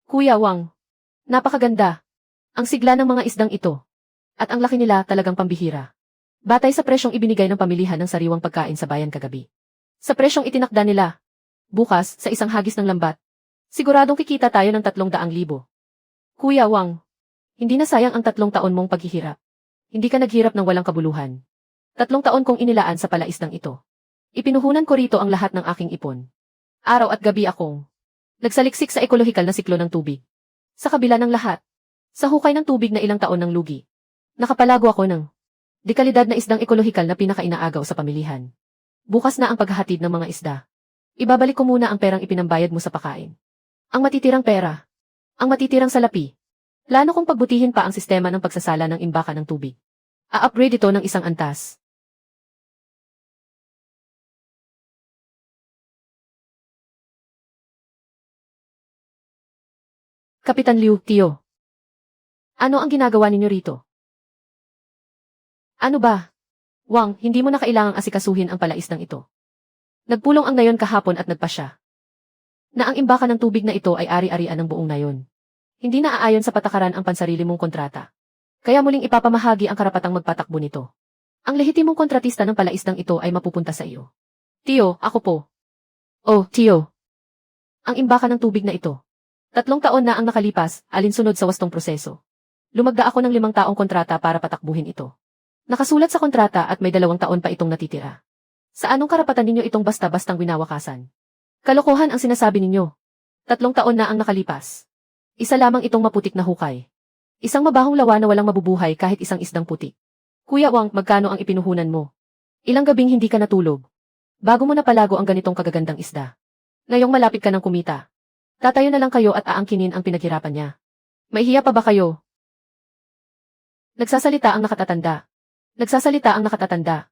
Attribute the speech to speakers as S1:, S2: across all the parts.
S1: Kuya Wang, napakaganda. Ang sigla ng mga isdang ito. At ang laki nila talagang pambihira. Batay sa presyong ibinigay ng pamilihan ng sariwang pagkain sa bayan kagabi. Sa presyong itinakda nila. Bukas, sa isang hagis ng lambat. Siguradong kikita tayo ng 300,000. Kuya Wang, hindi na sayang ang 3 taon mong paghihirap. Hindi ka naghirap ng walang kabuluhan. 3 taon kong inilaan sa palaisdang ito. Ipinuhunan ko rito ang lahat ng aking ipon. Araw at gabi akong nagsaliksik sa ekolohikal na siklo ng tubig. Sa kabila ng lahat, sa hukay ng tubig na ilang taon ng lugi, nakapalago ako ng dekalidad na isdang ekolohikal na pinakainaagaw sa pamilihan. Bukas na ang paghahatid ng mga isda. Ibabalik ko muna ang perang ipinambayad mo sa pakain. Ang matitirang pera. Ang matitirang salapi. Plano kong pagbutihin pa ang sistema ng pagsasala ng imbakan ng tubig. A-upgrade ito ng isang antas. Kapitan Liu, Tio. Ano ang ginagawa ninyo rito? Ano ba? Wang, hindi mo na kailangang asikasuhin ang palaisdang ito. Nagpulong ang nayon kahapon at nagpasya na ang imbakan ng tubig na ito ay ari-arian ng buong nayon. Hindi na aayon sa patakaran ang pansarili mong kontrata. Kaya muling ipapamahagi ang karapatang magpatakbo nito. Ang lehitimong kontratista ng palaisdang ito ay mapupunta sa iyo. Tio, ako po. Oh, Tio. Ang imbakan ng tubig na ito. 3 taon na ang nakalipas, alinsunod sa wastong proseso. Lumagda ako ng 5 taong kontrata para patakbuhin ito. Nakasulat sa kontrata at may 2 taon pa itong natitira. Sa anong karapatan ninyo itong basta-bastang winawakasan? Kalokohan ang sinasabi ninyo. 3 taon na ang nakalipas. Isa lamang itong maputik na hukay. Isang mabahong lawa na walang mabubuhay kahit isang isdang putik. Kuya Wang, magkano ang ipinuhunan mo? Ilang gabing hindi ka natulog. Bago mo napalago ang ganitong kagagandang isda. Ngayong malapit ka ng kumita. Tatayo na lang kayo at aangkinin ang pinaghirapan niya. May hiya pa ba kayo? Nagsasalita ang nakatatanda. Nagsasalita ang nakatatanda.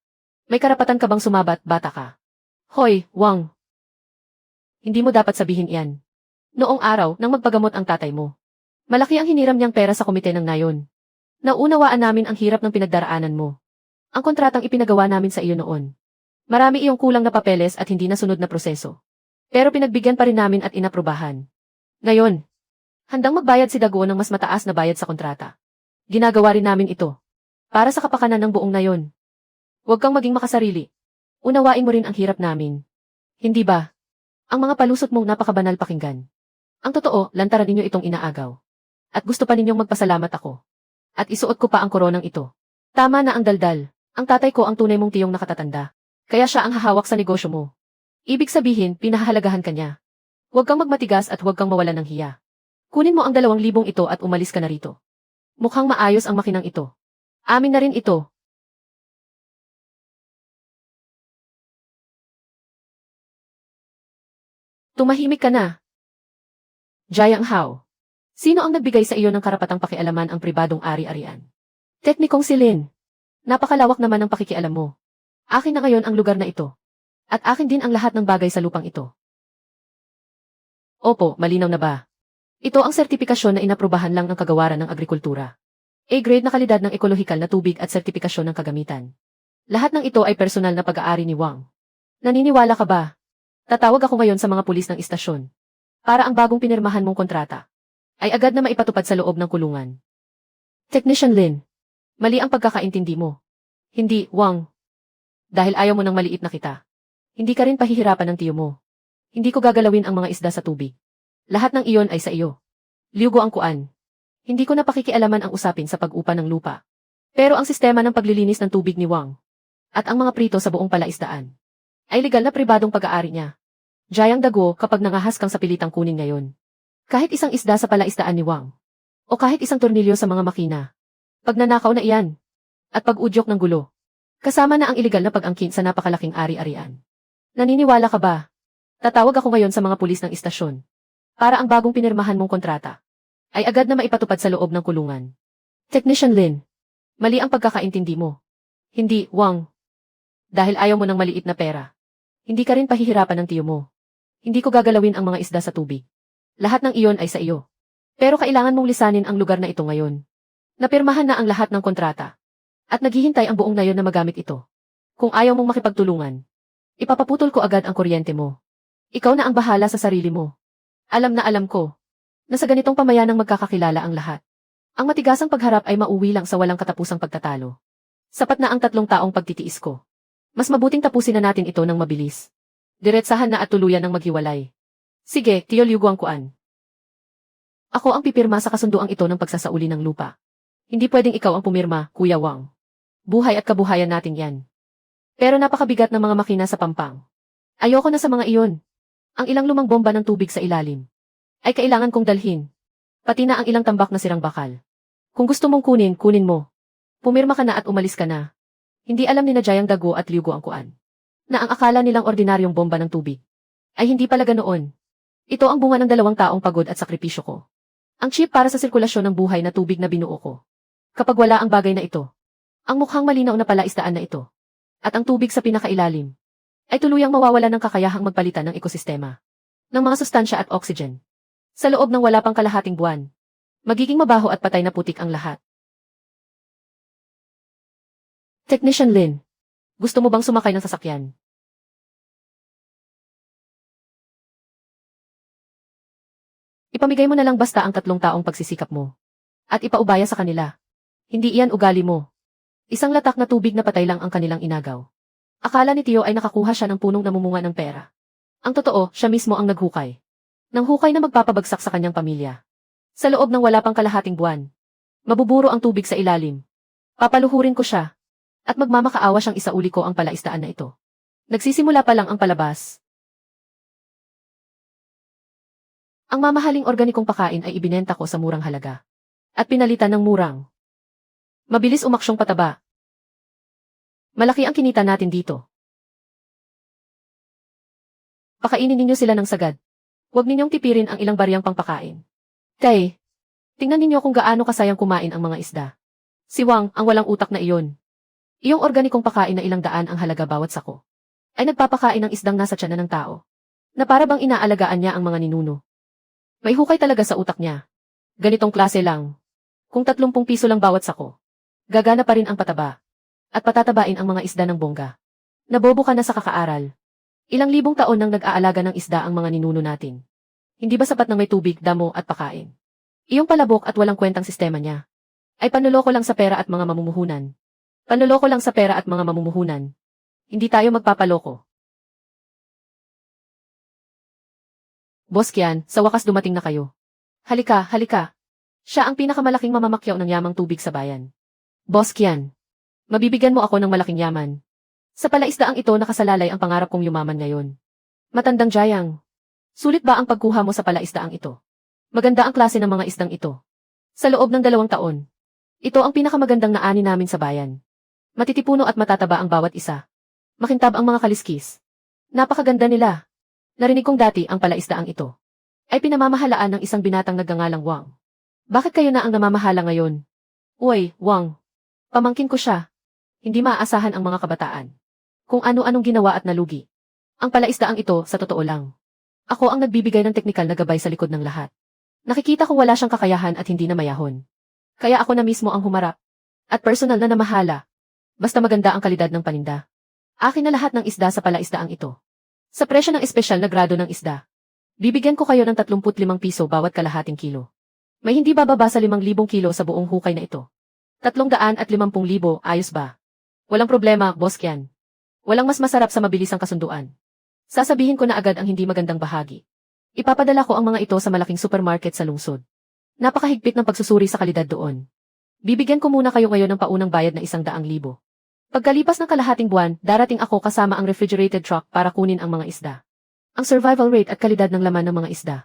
S1: May karapatan ka bang sumabat, bata ka? Hoy, Wang. Hindi mo dapat sabihin iyan. Noong araw, nang magpagamot ang tatay mo. Malaki ang hiniram niyang pera sa komite ng nayon. Naunawaan namin ang hirap ng pinagdaraanan mo. Ang kontratang ipinagawa namin sa iyo noon. Marami iyong kulang na papeles at hindi nasunod na proseso. Pero pinagbigyan pa rin namin at inaprubahan. Ngayon, handang magbayad si Daguo ng mas mataas na bayad sa kontrata. Ginagawa rin namin ito. Para sa kapakanan ng buong nayon. Huwag kang maging makasarili. Unawain mo rin ang hirap namin. Hindi ba? Ang mga palusot mong napakabanal pakinggan. Ang totoo, lantaran ninyo itong inaagaw. At gusto pa ninyong magpasalamat ako. At isuot ko pa ang koronang ito. Tama na ang daldal. Ang tatay ko ang tunay mong tiyong nakatatanda. Kaya siya ang hahawak sa negosyo mo. Ibig sabihin, pinahahalagahan ka niya. Huwag kang magmatigas at huwag kang mawalan ng hiya. Kunin mo ang 2,000 ito at umalis ka na rito. Mukhang maayos ang makinang ito. Amin na rin ito. Tumahimik ka na. Jiang Hao. Sino ang nagbigay sa iyo ng karapatang pakialaman ang pribadong ari-arian? Teknikong si Lin. Napakalawak naman ang pakikialam mo. Akin na ngayon ang lugar na ito. At akin din ang lahat ng bagay sa lupang ito. Opo, malinaw na ba? Ito ang sertipikasyon na inaprubahan lang ng kagawaran ng agrikultura. A-grade na kalidad ng ekolohikal na tubig at sertipikasyon ng kagamitan. Lahat ng ito ay personal na pag-aari ni Wang. Naniniwala ka ba? Tatawag ako ngayon sa mga pulis ng istasyon. Para ang bagong pinirmahan mong kontrata ay agad na maipatupad sa loob ng kulungan. Technician Lin, mali ang pagkakaintindi mo. Hindi, Wang. Dahil ayaw mo ng maliit na kita. Hindi ka rin pahihirapan ng tiyo mo. Hindi ko gagalawin ang mga isda sa tubig. Lahat ng iyon ay sa iyo. Liugo ang kuan. Hindi ko na pakikialaman ang usapin sa pag-upa ng lupa. Pero ang sistema ng paglilinis ng tubig ni Wang at ang mga prito sa buong palaisdaan ay legal na pribadong pag-aari niya. Jiang Daguo, kapag nangahas kang sa pilitang kunin ngayon. Kahit isang isda sa palaisdaan ni Wang. O kahit isang tornilyo sa mga makina. Pagnanakaw na iyan. At pag-udyok ng gulo. Kasama na ang ilegal na pag-angkin sa napakalaking ari-arian. Naniniwala ka ba? Tatawag ako ngayon sa mga pulis ng istasyon. Para ang bagong pinirmahan mong kontrata ay agad na maipatupad sa loob ng kulungan. Technician Lin, mali ang pagkakaintindi mo. Hindi, Wang. Dahil ayaw mo ng maliit na pera. Hindi ka rin pahihirapan ng tiyo mo. Hindi ko gagalawin ang mga isda sa tubig. Lahat ng iyon ay sa iyo. Pero kailangan mong lisanin ang lugar na ito ngayon. Napirmahan na ang lahat ng kontrata. At naghihintay ang buong nayon na magamit ito. Kung ayaw mong makipagtulungan, ipapaputol ko agad ang kuryente mo. Ikaw na ang bahala sa sarili mo. Alam na alam ko Na sa ganitong pamayanang magkakakilala ang lahat. Ang matigasang pagharap ay mauwi lang sa walang katapusang pagtatalo. Sapat na ang 3 taong pagtitiis ko. Mas mabuting tapusin na natin ito ng mabilis. Diretsahan na at tuluyan ng maghiwalay. Sige, Tio Liu Guangquan. Ako ang pipirma sa kasunduang ito ng pagsasauli ng lupa. Hindi pwedeng ikaw ang pumirma, Kuya Wang. Buhay at kabuhayan natin yan. Pero napakabigat ng mga makina sa Pampang. Ayoko na sa mga iyon. Ang ilang lumang bomba ng tubig sa ilalim ay kailangan kong dalhin. Pati na ang ilang tambak na sirang bakal. Kung gusto mong kunin, kunin mo. Pumirma ka na at umalis ka na. Hindi alam ni Jayang Dago at Liu Guangquan na ang akala nilang ordinaryong bomba ng tubig ay hindi pala ganoon. Ito ang bunga ng 2 taong pagod at sakripisyo ko. Ang chip para sa sirkulasyon ng buhay na tubig na binuo ko. Kapag wala ang bagay na ito, ang mukhang malinaw na palaisdaan na ito, at ang tubig sa pinakailalim, ay tuluyang mawawala ng kakayahang magpalitan ng ekosistema, ng mga sustansya at oxygen. Sa loob ng wala pang kalahating buwan, magiging mabaho at patay na putik ang lahat. Technician Lin, gusto mo bang sumakay ng sasakyan? Ipamigay mo na lang basta ang 3 taong pagsisikap mo. At ipaubaya sa kanila. Hindi iyan ugali mo. Isang latak na tubig na patay lang ang kanilang inagaw. Akala ni Tio ay nakakuha siya ng punong namumunga ng pera. Ang totoo, siya mismo ang naghukay. Nang hukay na magpapabagsak sa kanyang pamilya. Sa loob ng wala pang kalahating buwan. Mabuburo ang tubig sa ilalim. Papaluhurin ko siya. At magmamakaawa siyang isauli ko ang palaisdaan na ito. Nagsisimula pa lang ang palabas. Ang mamahaling organikong pakain ay ibinenta ko sa murang halaga. At pinalitan ng murang. Mabilis umaksyong pataba. Malaki ang kinita natin dito. Pakainin ninyo sila ng sagad. Huwag ninyong tipirin ang ilang bariyang pangpakain. Tay, tingnan ninyo kung gaano kasayang kumain ang mga isda. Si Wang, ang walang utak na iyon. Iyong organikong pakain na ilang daan ang halaga bawat sako. Ay nagpapakain ng isdang nasa tiyanan ng tao. Na para bang inaalagaan niya ang mga ninuno. May hukay talaga sa utak niya. Ganitong klase lang. Kung 30 piso lang bawat sako, gagana pa rin ang pataba. At patatabain ang mga isda ng bongga. Nabobo ka na sa kakaaral. Ilang libong taon nang nag-aalaga ng isda ang mga ninuno natin. Hindi ba sapat ng may tubig, damo at pakain? Iyong palabok at walang kwentang sistema niya. Ay panloloko lang sa pera at mga mamumuhunan. Panloloko lang sa pera at mga mamumuhunan. Hindi tayo magpapaloko. Boss Kian, sa wakas dumating na kayo. Halika, halika. Siya ang pinakamalaking mamamakyaw ng yamang tubig sa bayan. Boss Kian, mabibigyan mo ako ng malaking yaman. Sa palaisdaang ito nakasalalay ang pangarap kong yumaman ngayon. Matandang Jayang, sulit ba ang pagkuha mo sa palaisdaang ito? Maganda ang klase ng mga isdang ito. Sa loob ng 2 taon, ito ang pinakamagandang naani namin sa bayan. Matitipuno at matataba ang bawat isa. Makintab ang mga kaliskis. Napakaganda nila. Narinig kong dati ang palaisdaang ito ay pinamamahalaan ng isang binatang nagngangalang Wang. Bakit kayo na ang namamahala ngayon? Uy, Wang. Pamangkin ko siya. Hindi maaasahan ang mga kabataan. Kung ano-anong ginawa at nalugi. Ang palaisdaang ito, sa totoo lang. Ako ang nagbibigay ng teknikal na gabay sa likod ng lahat. Nakikita ko wala siyang kakayahan at hindi na mayahon. Kaya ako na mismo ang humarap. At personal na namahala. Basta maganda ang kalidad ng paninda. Akin na lahat ng isda sa palaisdaang ito. Sa presyo ng espesyal na grado ng isda. Bibigyan ko kayo ng 35 piso bawat kalahating kilo. May hindi bababa sa 5,000 kilo sa buong hukay na ito. 350,000, ayos ba? Walang problema, Boss Kian. Walang mas masarap sa mabilisang kasunduan. Sasabihin ko na agad ang hindi magandang bahagi. Ipapadala ko ang mga ito sa malaking supermarket sa lungsod. Napakahigpit ng pagsusuri sa kalidad doon. Bibigyan ko muna kayo ngayon ng paunang bayad na 100,000. Pagkalipas ng kalahating buwan, darating ako kasama ang refrigerated truck para kunin ang mga isda. Ang survival rate at kalidad ng laman ng mga isda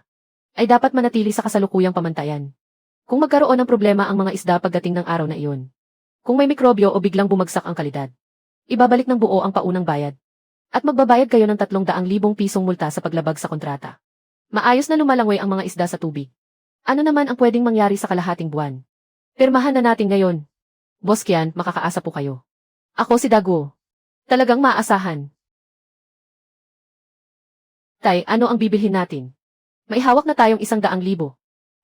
S1: ay dapat manatili sa kasalukuyang pamantayan. Kung magkaroon ng problema ang mga isda pagdating ng araw na iyon. Kung may mikrobyo o biglang bumagsak ang kalidad, ibabalik ng buo ang paunang bayad. At magbabayad kayo ng 300,000 pisong multa sa paglabag sa kontrata. Maayos na lumalangoy ang mga isda sa tubig. Ano naman ang pwedeng mangyari sa kalahating buwan? Pirmahan na natin ngayon. Boss Kian, makakaasa po kayo. Ako si Dago. Talagang maaasahan. Tay, ano ang bibilhin natin? May hawak na tayong 100,000.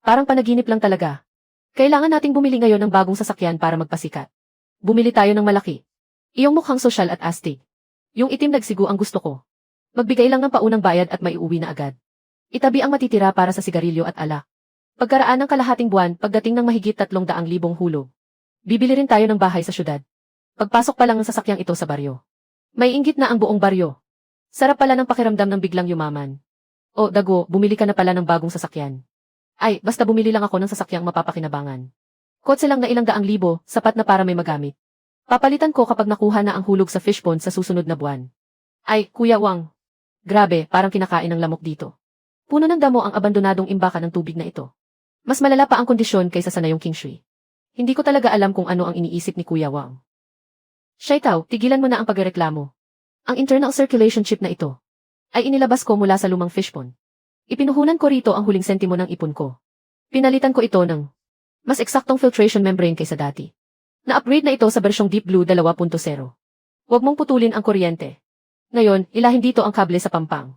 S1: Parang panaginip lang talaga. Kailangan nating bumili ngayon ng bagong sasakyan para magpasikat. Bumili tayo ng malaki. Iyong mukhang sosyal at astig. Yung itim nagsigo ang gusto ko. Magbigay lang ng paunang bayad at maiuwi na agad. Itabi ang matitira para sa sigarilyo at alak. Pagkaraan ng kalahating buwan, pagdating ng mahigit 300,000 hulog. Bibili rin tayo ng bahay sa syudad. Pagpasok pa lang ng sasakyang ito sa baryo. May inggit na ang buong baryo. Sarap pala ng pakiramdam ng biglang yumaman. O, Dago, bumili ka na pala ng bagong sasakyan. Ay, basta bumili lang ako ng sasakyang mapapakinabangan. Kotse lang na ilang daang libo, sapat na para may magamit. Papalitan ko kapag nakuha na ang hulog sa fish pond sa susunod na buwan. Ay, Kuya Wang. Grabe, parang kinakain ng lamok dito. Puno ng damo ang abandonadong imbakan ng tubig na ito. Mas malala pa ang kondisyon kaysa sa nayong King Shui. Hindi ko talaga alam kung ano ang iniisip ni Kuya Wang. Shaitao, tigilan mo na ang pagreklamo. Ang internal circulation chip na ito ay inilabas ko mula sa lumang fish pond. Ipinuhunan ko rito ang huling sentimo ng ipon ko. Pinalitan ko ito ng mas eksaktong filtration membrane kaysa dati. Na-upgrade na ito sa bersyong Deep Blue 2.0. Huwag mong putulin ang kuryente. Ngayon, ilahin dito ang kable sa pampang.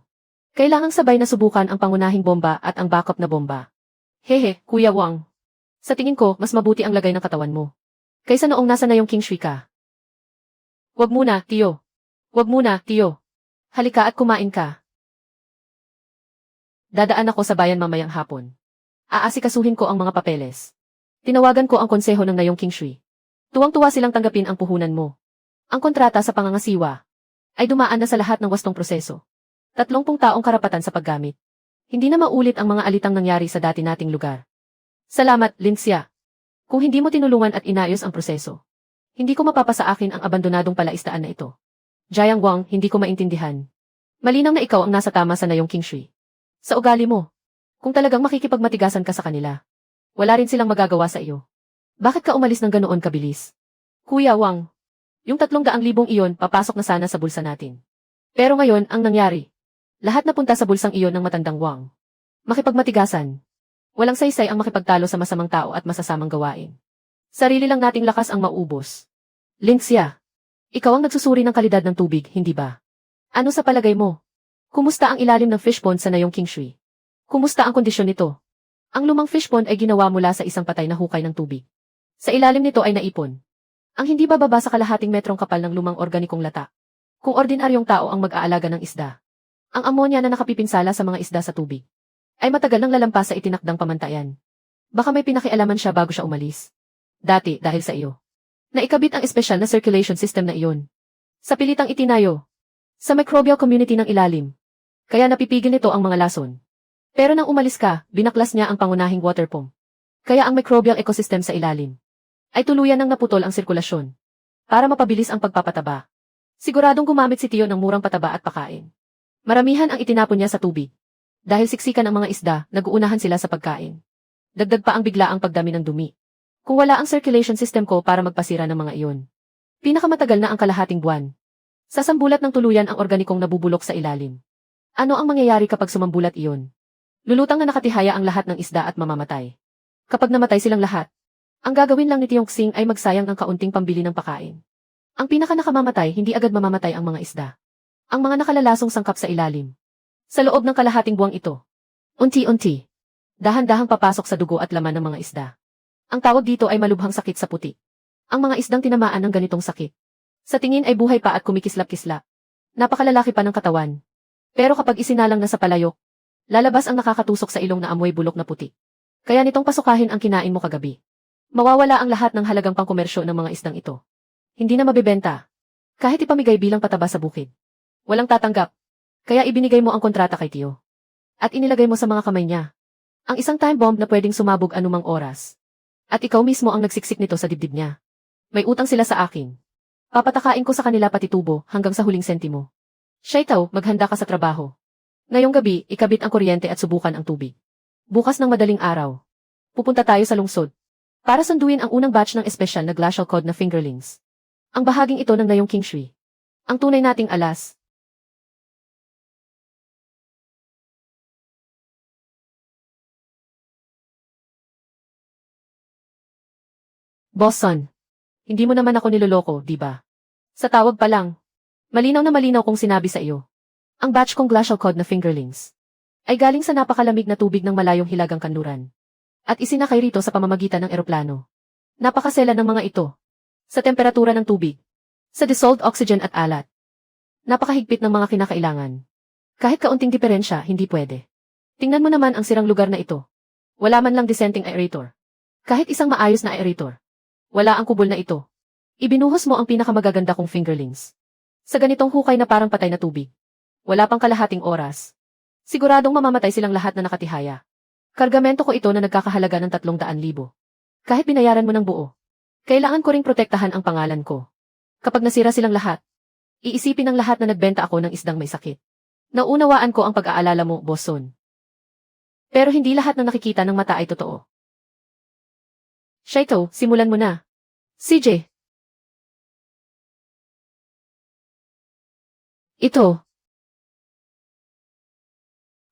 S1: Kailangang sabay na subukan ang pangunahing bomba at ang backup na bomba. Hehe, Kuya Wang. Sa tingin ko, mas mabuti ang lagay ng katawan mo. Kaysa noong nasa na yung King Shui ka. Huwag muna, Tiyo. Huwag muna, Tiyo. Halika at kumain ka. Dadaan ako sa bayan mamayang hapon. Aasikasuhin ko ang mga papeles. Tinawagan ko ang konseho ng Nayong King Shui. Tuwang-tuwa silang tanggapin ang puhunan mo. Ang kontrata sa pangangasiwa ay dumaan na sa lahat ng wastong proseso. 30 taong karapatan sa paggamit. Hindi na maulit ang mga alitang nangyari sa dati nating lugar. Salamat, Linxia. Kung hindi mo tinulungan at inayos ang proseso, hindi ko mapapasa akin ang abandonadong palaisdaan na ito. Jiang Wang, hindi ko maintindihan. Malinaw na ikaw ang nasa tama sa Nayong King Shui. Sa ugali mo. Kung talagang makikipagmatigasan ka sa kanila, wala rin silang magagawa sa iyo. Bakit ka umalis ng ganoon kabilis? Kuya Wang, yung 300,000 iyon papasok na sana sa bulsa natin. Pero ngayon, ang nangyari, lahat napunta sa bulsang iyon ng matandang Wang. Makipagmatigasan. Walang saysay ang makipagtalo sa masamang tao at masasamang gawain. Sarili lang nating lakas ang maubos. Linxia, ikaw ang nagsusuri ng kalidad ng tubig, hindi ba? Ano sa palagay mo? Kumusta ang ilalim ng fish pond sa Nayong King Shui? Kumusta ang kondisyon nito? Ang lumang fish pond ay ginawa mula sa isang patay na hukay ng tubig. Sa ilalim nito ay naipon ang hindi bababa sa kalahating metrong kapal ng lumang organikong lata. Kung ordinaryong tao ang mag-aalaga ng isda, ang amonya na nakapipinsala sa mga isda sa tubig ay matagal nang lalampas sa itinakdang pamantayan. Baka may pinakialaman siya bago siya umalis. Dati, dahil sa iyo, naikabit ang espesyal na circulation system na iyon. Sa pilitang itinayo, sa microbial community ng ilalim. Kaya napipigil nito ang mga lason. Pero nang umalis ka, binaklas niya ang pangunahing water pump. Kaya ang microbial ecosystem sa ilalim ay tuluyan nang naputol ang sirkulasyon para mapabilis ang pagpapataba. Siguradong gumamit si Tio ng murang pataba at pakain. Maramihan ang itinapon niya sa tubig. Dahil siksikan ang mga isda, nag-uunahan sila sa pagkain. Dagdag pa ang biglaang pagdami ng dumi. Kung wala ang circulation system ko para magpasira ng mga iyon, pinakamatagal na ang kalahating buwan. Sasambulat ng tuluyan ang organikong nabubulok sa ilalim. Ano ang mangyayari kapag sumambulat iyon? Lulutang na nakatihaya ang lahat ng isda at mamamatay. Kapag namatay silang lahat, ang gagawin lang ni Tiong Xing ay magsayang ang kaunting pambili ng pakain. Ang pinaka-nakamamatay, hindi agad mamamatay ang mga isda. Ang mga nakalalasong sangkap sa ilalim. Sa loob ng kalahating buwang ito, unti-unti, dahan-dahang papasok sa dugo at laman ng mga isda. Ang tawag dito ay malubhang sakit sa puti. Ang mga isdang tinamaan ng ganitong sakit, sa tingin ay buhay pa at kumikislap-kislap. Napakalalaki pa ng katawan. Pero kapag isinalang na sa palayok, lalabas ang nakakatusok sa ilong na amoy bulok na puti. Kaya nitong pasukahin ang kinain mo kagabi. Mawawala ang lahat ng halagang pangkomersyo ng mga isdang ito. Hindi na mabibenta. Kahit ipamigay bilang pataba sa bukid. Walang tatanggap. Kaya ibinigay mo ang kontrata kay Tio. At inilagay mo sa mga kamay niya. Ang isang time bomb na pwedeng sumabog anumang oras. At ikaw mismo ang nagsiksik nito sa dibdib niya. May utang sila sa akin. Papatakain ko sa kanila pati tubo hanggang sa huling sentimo. Shaitao, maghanda ka sa trabaho. Ngayong gabi, ikabit ang kuryente at subukan ang tubig. Bukas ng madaling araw, pupunta tayo sa lungsod para sunduin ang unang batch ng espesyal na glacial cod na fingerlings. Ang bahaging ito ng Nayong King Shui. Ang tunay nating alas. Boss Son, hindi mo naman ako niloloko, di ba? Sa tawag pa lang, malinaw na malinaw kong sinabi sa iyo. Ang batch kong glacial cod na fingerlings ay galing sa napakalamig na tubig ng malayong hilagang kanluran. At isinakay rito sa pamamagitan ng eroplano. Napakasela ng mga ito. Sa temperatura ng tubig. Sa dissolved oxygen at alat. Napakahigpit ng mga kinakailangan. Kahit kaunting diferensya, hindi pwede. Tingnan mo naman ang sirang lugar na ito. Wala man lang disenteng aerator. Kahit isang maayos na aerator. Wala ang kubol na ito. Ibinuhos mo ang pinakamagaganda kong fingerlings. Sa ganitong hukay na parang patay na tubig. Wala pang kalahating oras. Siguradong mamamatay silang lahat na nakatihaya. Kargamento ko ito na nagkakahalaga ng 300,000. Kahit binayaran mo ng buo. Kailangan ko ring protektahan ang pangalan ko. Kapag nasira silang lahat, iisipin ng lahat na nagbenta ako ng isdang may sakit. Naunawaan ko ang pag-aalala mo, Boss Son. Pero hindi lahat ng nakikita ng mata ay totoo. Shaito, simulan mo na. CJ. Ito.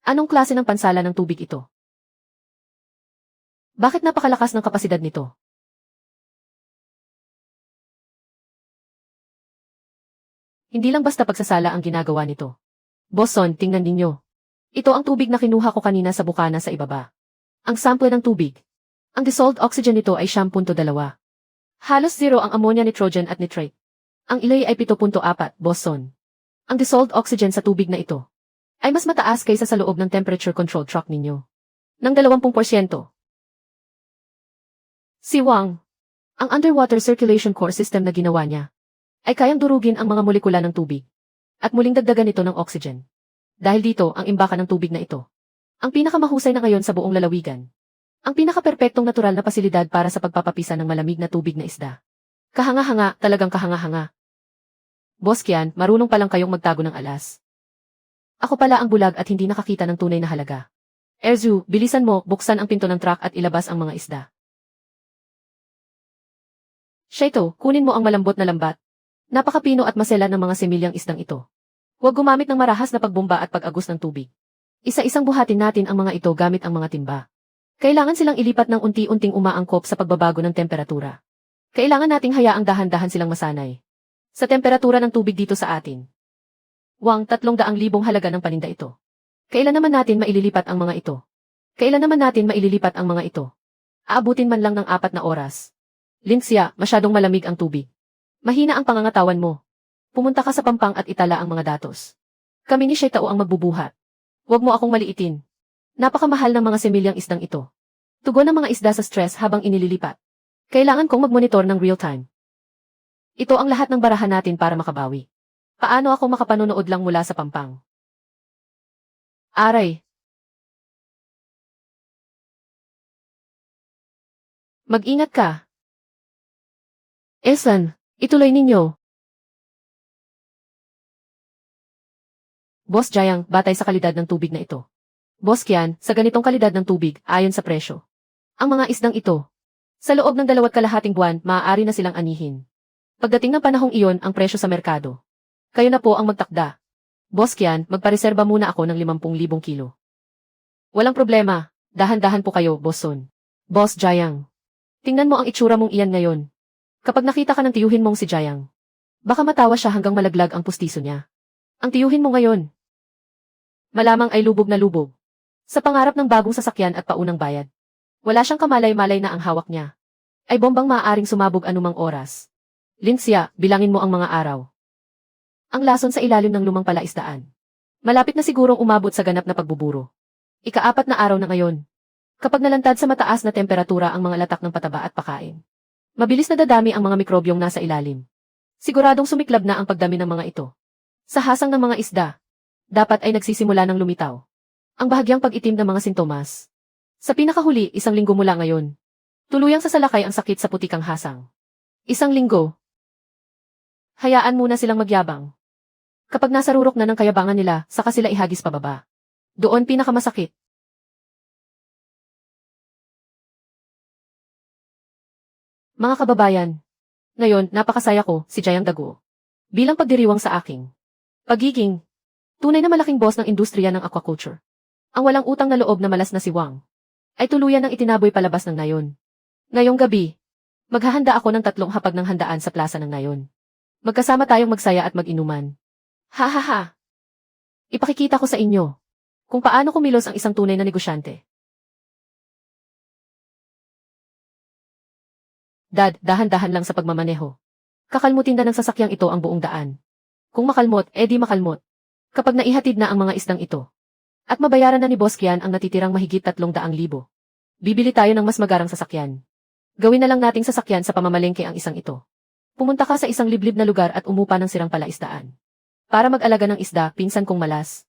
S1: Anong klase ng pansala ng tubig ito? Bakit napakalakas ng kapasidad nito? Hindi lang basta pagsasala ang ginagawa nito. Boss Son, tingnan ninyo. Ito ang tubig na kinuha ko kanina sa bukana sa ibaba. Ang sample ng tubig. Ang dissolved oxygen nito ay 10.2. Halos zero ang ammonia, nitrogen at nitrate. Ang ilay ay 7.4, Boss Son. Ang dissolved oxygen sa tubig na ito ay mas mataas kaysa sa loob ng temperature control truck ninyo. Ng 20%. Si Wang, ang underwater circulation core system na ginawa niya, ay kayang durugin ang mga molekula ng tubig at muling dagdagan ito ng oxygen. Dahil dito ang imbaka ng tubig na ito. Ang pinakamahusay na ngayon sa buong lalawigan. Ang pinaka-perpektong natural na pasilidad para sa pagpapapisa ng malamig na tubig na isda. Kahanga-hanga, talagang kahanga-hanga. Boss Kian, marunong palang kayong magtago ng alas. Ako pala ang bulag at hindi nakakita ng tunay na halaga. Erzu, bilisan mo, buksan ang pinto ng truck at ilabas ang mga isda. Shaito, kunin mo ang malambot na lambat. Napakapino at masela ng mga semilyang isdang ito. Huwag gumamit ng marahas na pagbomba at pag-agos ng tubig. Isa-isang buhatin natin ang mga ito gamit ang mga timba. Kailangan silang ilipat ng unti-unting umaangkop sa pagbabago ng temperatura. Kailangan nating hayaang dahan-dahan silang masanay sa temperatura ng tubig dito sa atin. Wang, 300,000 halaga ng paninda ito. Kailan naman natin maililipat ang mga ito? Kailan naman natin maililipat ang mga ito? Aabutin man lang ng 4 na oras. Linksya, masyadong malamig ang tubig. Mahina ang pangangatawan mo. Pumunta ka sa Pampang at itala ang mga datos. Kami ni Shaitao ang magbubuhat. Huwag mo akong maliitin. Napakamahal ng mga semilyang isdang ito. Tugon ng mga isda sa stress habang inililipat. Kailangan kong magmonitor ng real time. Ito ang lahat ng barahan natin para makabawi. Paano ako makapanonood lang mula sa Pampang? Aray. Mag-ingat ka. Esan, ituloy ninyo. Boss Jayang, batay sa kalidad ng tubig na ito. Boss Kian, sa ganitong kalidad ng tubig, ayon sa presyo. Ang mga isdang ito, sa loob ng 2.5 buwan, maaari na silang anihin. Pagdating ng panahong iyon ang presyo sa merkado. Kayo na po ang magtakda. Boss Kian, magpareserba muna ako ng 50,000 kilo. Walang problema, dahan-dahan po kayo, Boss Son. Boss Jayang. Tingnan mo ang itsura mong iyan ngayon. Kapag nakita ka ng tiyuhin mong si Jayang, baka matawa siya hanggang malaglag ang pustiso niya. Ang tiyuhin mo ngayon, malamang ay lubog na lubog. Sa pangarap ng bagong sasakyan at paunang bayad. Wala siyang kamalay-malay na ang hawak niya. Ay bombang maaaring sumabog anumang oras. Linksya, bilangin mo ang mga araw. Ang lason sa ilalim ng lumang palaisdaan. Malapit na sigurong umabot sa ganap na pagbuburo. Ika-4 na araw na ngayon. Kapag nalantad sa mataas na temperatura ang mga latak ng pataba at pakain. Mabilis na dadami ang mga mikrobyong nasa ilalim. Siguradong sumiklab na ang pagdami ng mga ito. Sa hasang ng mga isda, dapat ay nagsisimula ng lumitaw. Ang bahagyang pag-itim ng mga sintomas. Sa pinakahuli, 1 linggo mula ngayon. Tuluyang sasalakay ang sakit sa putikang hasang. 1 linggo. Hayaan muna silang magyabang. Kapag nasa rurok na ng kayabangan nila, saka sila ihagis pababa. Doon pinakamasakit. Mga kababayan, ngayon, napakasaya ko, si Jayang Daguo. Bilang pagdiriwang sa aking pagiging tunay na malaking boss ng industriya ng aquaculture. Ang walang utang na loob na malas na si Wang ay tuluyan ng itinaboy palabas ng nayon. Ngayong gabi, maghahanda ako ng 3 hapag ng handaan sa plaza ng nayon. Magkasama tayong magsaya at mag-inuman. Ha ha ha! Ipakikita ko sa inyo kung paano kumilos ang isang tunay na negosyante. Dad, dahan-dahan lang sa pagmamaneho. Kakalmutin na ng sasakyang ito ang buong daan. Kung makalmot, edi makalmot. Kapag naihatid na ang mga isdang ito. At mabayaran na ni Boss Kian ang natitirang mahigit 300,000. Bibili tayo ng mas magarang sasakyan. Gawin na lang nating sasakyan sa pamamalengke ang isang ito. Pumunta ka sa isang liblib na lugar at umupa ng sirang palaisdaan. Para mag-alaga ng isda, pinsan kong malas.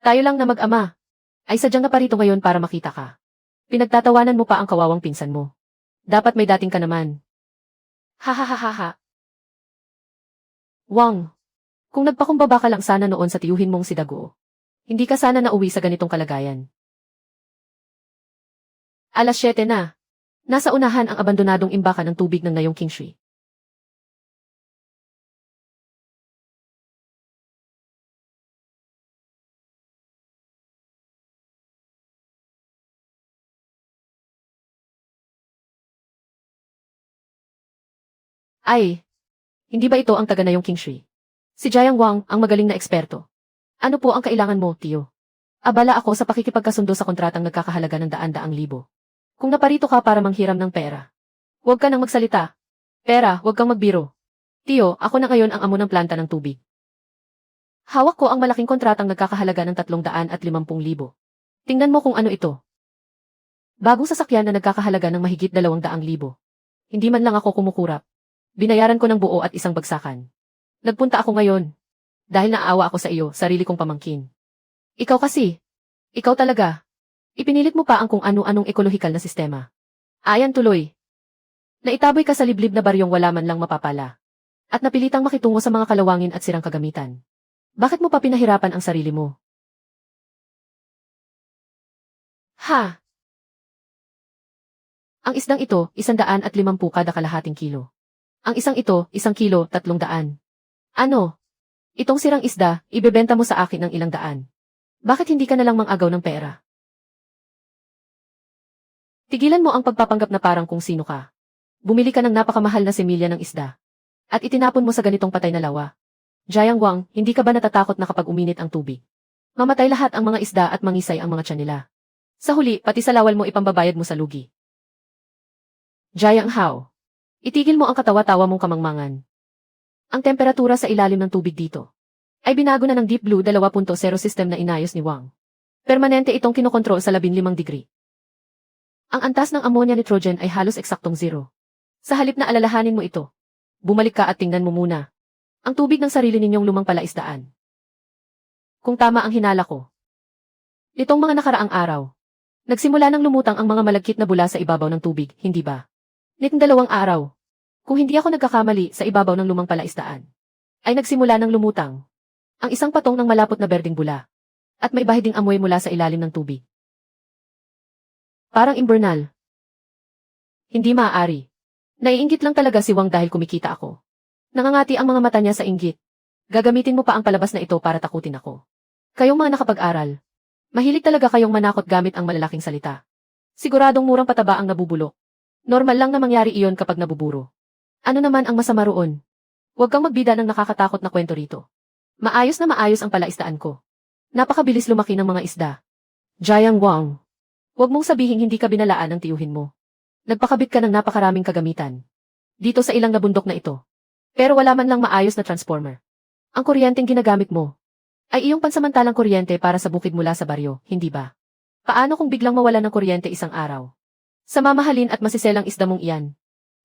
S1: Tayo lang na mag-ama. Ay sadyang naparito ngayon para makita ka. Pinagtatawanan mo pa ang kawawang pinsan mo. Dapat may dating ka naman. Ha. Wang, kung nagpakumbaba ka lang sana noon sa tiyuhin mong si Daguo. Hindi ka sana nauwi sa ganitong kalagayan. Alas 7 na. Nasa unahan ang abandonadong imbakan ng tubig ng ngayong Kingshui. Ay, hindi ba ito ang taga na yung Kingshui? Si Jiang Wang, ang magaling na eksperto. Ano po ang kailangan mo, tiyo? Abala ako sa pakikipagkasundo sa kontratang nagkakahalaga ng daan-daang libo. Kung naparito ka para manghiram ng pera, huwag ka nang magsalita. Pera, huwag kang magbiro. Tiyo, ako na ngayon ang amo ng planta ng tubig. Hawak ko ang malaking kontratang nagkakahalaga ng 350,000. Tingnan mo kung ano ito. Bagong sasakyan na nagkakahalaga ng mahigit 200,000. Hindi man lang ako kumukurap. Binayaran ko ng buo at isang bagsakan. Nagpunta ako ngayon. Dahil naawa ako sa iyo, sarili kong pamangkin. Ikaw kasi. Ikaw talaga. Ipinilit mo pa ang kung ano-anong ekolohikal na sistema. Ayan tuloy. Naitaboy ka sa liblib na baryong wala man lang mapapala. At napilitang makitungo sa mga kalawangin at sirang kagamitan. Bakit mo pa pinahirapan ang sarili mo? Ha? Ang isdang ito, 150 kada kalahating kilo. Ang isang ito, 1 kilo, 300. Ano? Itong sirang isda, ibebenta mo sa akin ng 100. Bakit hindi ka nalang mang-agaw ng pera? Tigilan mo ang pagpapanggap na parang kung sino ka. Bumili ka ng napakamahal na semilya ng isda. At itinapon mo sa ganitong patay na lawa. Jiang Wang, hindi ka ba natatakot na kapag uminit ang tubig? Mamatay lahat ang mga isda at mangisay ang mga tiyan nila. Sa huli, pati sa lawal mo ipambabayad mo sa lugi. Jiang Hao. Itigil mo ang katawa-tawa mong kamangmangan. Ang temperatura sa ilalim ng tubig dito ay binago na ng Deep Blue 2.0 system na inayos ni Wang. Permanente itong kinokontrol sa 15 degree. Ang antas ng ammonia nitrogen ay halos eksaktong 0. Sa halip na alalahanin mo ito, bumalik ka at tingnan mo muna ang tubig ng sarili ninyong lumang palaisdaan. Kung tama ang hinala ko. Nitong mga nakaraang araw, nagsimula nang lumutang ang mga malagkit na bula sa ibabaw ng tubig, hindi ba? Nitong 2 araw, kung hindi ako nagkakamali sa ibabaw ng lumang palaisdaan, ay nagsimula nang lumutang ang isang patong ng malapot na berdeng bula, at may bahiding amoy mula sa ilalim ng tubig. Parang imbernal. Hindi maaari. Naiinggit lang talaga si Wang dahil kumikita ako. Nangangati ang mga mata niya sa inggit. Gagamitin mo pa ang palabas na ito para takutin ako. Kayong mga nakapag-aral, mahilig talaga kayong manakot gamit ang malalaking salita. Siguradong murang pataba ang nabubulok. Normal lang na mangyari iyon kapag nabuburo. Ano naman ang masama roon? Huwag kang magbida ng nakakatakot na kwento rito. Maayos na maayos ang palaisdaan ko. Napakabilis lumaki ng mga isda. Jiang Wang. Huwag mong sabihing hindi ka binalaan ng tiyuhin mo. Nagpakabit ka ng napakaraming kagamitan. Dito sa ilang nabundok na ito. Pero wala man lang maayos na transformer. Ang kuryenteng ginagamit mo ay iyong pansamantalang kuryente para sa bukid mula sa baryo, hindi ba? Paano kung biglang mawala ng kuryente isang araw? Sa mamahalin at masiselang isda mong iyan.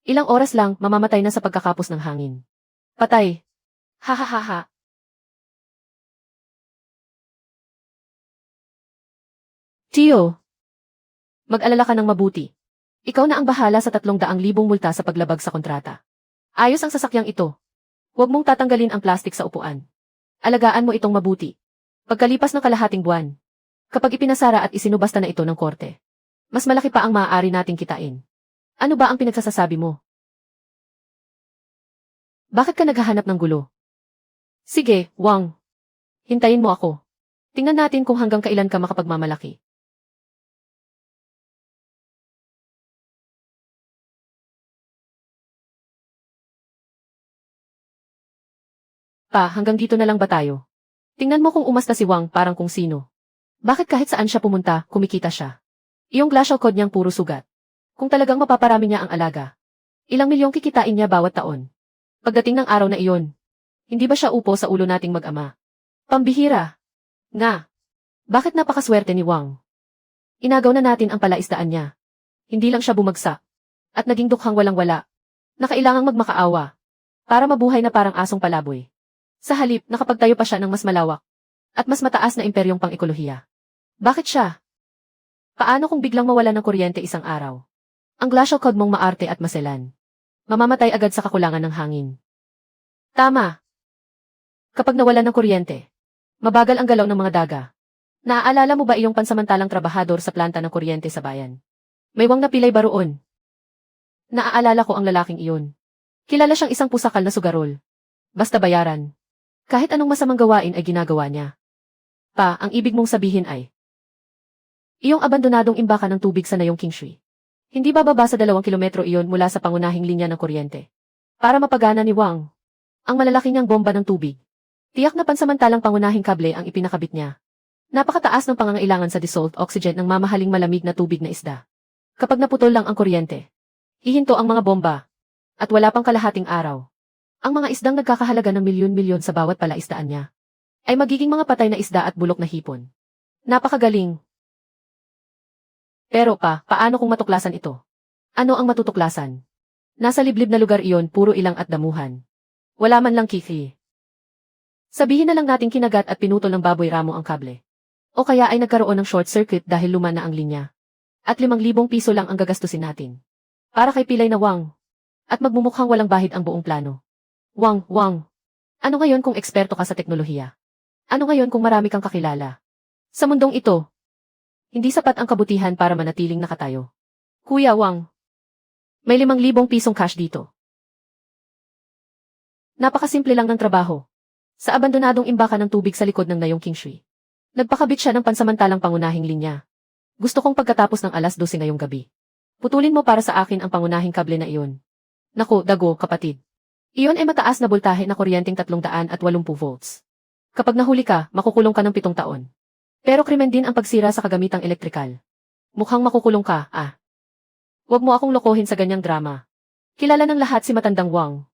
S1: Ilang oras lang, mamamatay na sa pagkakapos ng hangin. Patay. Ha. Tiyo. Mag-alala ka ng mabuti. Ikaw na ang bahala sa 300,000 multa sa paglabag sa kontrata. Ayos ang sasakyang ito. Huwag mong tatanggalin ang plastik sa upuan. Alagaan mo itong mabuti. Pagkalipas ng kalahating buwan, kapag ipinasara at isinubasta na ito ng korte, mas malaki pa ang maaari nating kitain. Ano ba ang pinagsasasabi mo? Bakit ka naghahanap ng gulo? Sige, Wang. Hintayin mo ako. Tingnan natin kung hanggang kailan ka makapagmamalaki. Hanggang dito na lang ba tayo? Tingnan mo kung umasta si Wang parang kung sino. Bakit kahit saan siya pumunta, kumikita siya? Iyong glacial code niyang puro sugat. Kung talagang mapaparami niya ang alaga, ilang milyong kikitain niya bawat taon. Pagdating ng araw na iyon, hindi ba siya upo sa ulo nating mag-ama? Pambihira. Nga. Bakit napakaswerte ni Wang? Inagaw na natin ang palaisdaan niya. Hindi lang siya bumagsak. At naging dukhang walang-wala. Na kailangang magmakaawa. Para mabuhay na parang asong palaboy. Sa halip, nakapagtayo pa siya ng mas malawak. At mas mataas na imperyong pang-ekolohiya. Bakit siya? Paano kung biglang mawala ng kuryente isang araw? Ang glacial cod mong maarte at maselan. Mamamatay agad sa kakulangan ng hangin. Tama. Kapag nawalan ng kuryente, mabagal ang galaw ng mga daga. Naaalala mo ba iyong pansamantalang trabahador sa planta ng kuryente sa bayan? May wang na pilay ba roon? Naaalala ko ang lalaking iyon. Kilala siyang isang pusakal na sugarol. Basta bayaran. Kahit anong masamang gawain ay ginagawa niya. Ang ibig mong sabihin ay iyong abandonadong imbakan ng tubig sa Nayong Kingshui. Hindi bababa sa 2 kilometro iyon mula sa pangunahing linya ng kuryente. Para mapagana ni Wang ang malalaki niyang bomba ng tubig. Tiyak na pansamantalang pangunahing kable ang ipinakabit niya. Napakataas ng pangangailangan sa dissolved oxygen ng mamahaling malamig na tubig na isda. Kapag naputol lang ang kuryente, hihinto ang mga bomba. At wala pang kalahating araw. Ang mga isdang nagkakahalaga ng milyon-milyon sa bawat palaisdaan niya ay magiging mga patay na isda at bulok na hipon. Napakagaling. Pero paano kung matuklasan ito? Ano ang matutuklasan? Nasa liblib na lugar iyon, puro ilang at damuhan. Wala man lang kiki. Sabihin na lang nating kinagat at pinutol ng baboy ramo ang kable. O kaya ay nagkaroon ng short circuit dahil luma na ang linya. At 5,000 piso lang ang gagastusin natin. Para kay pilay na Wang. At magmumukhang walang bahid ang buong plano. Wang. Ano ngayon kung eksperto ka sa teknolohiya? Ano ngayon kung marami kang kakilala? Sa mundong ito, hindi sapat ang kabutihan para manatiling nakatayo. Kuya Wang, may 5,000 pisong cash dito. Napakasimple lang ng trabaho. Sa abandonadong imbakan ng tubig sa likod ng Nayong Kingshui. Nagpakabit siya ng pansamantalang pangunahing linya. Gusto kong pagkatapos ng 12:00 ngayong gabi. Putulin mo para sa akin ang pangunahing kable na iyon. Naku, dago, kapatid. Iyon ay mataas na boltahe na kuryenteng 380 volts. Kapag nahuli ka, makukulong ka ng 7 taon. Pero krimen din ang pagsira sa kagamitang elektrikal. Mukhang makukulong ka, Huwag mo akong lokohin sa ganyang drama. Kilala ng lahat si Matandang Wang.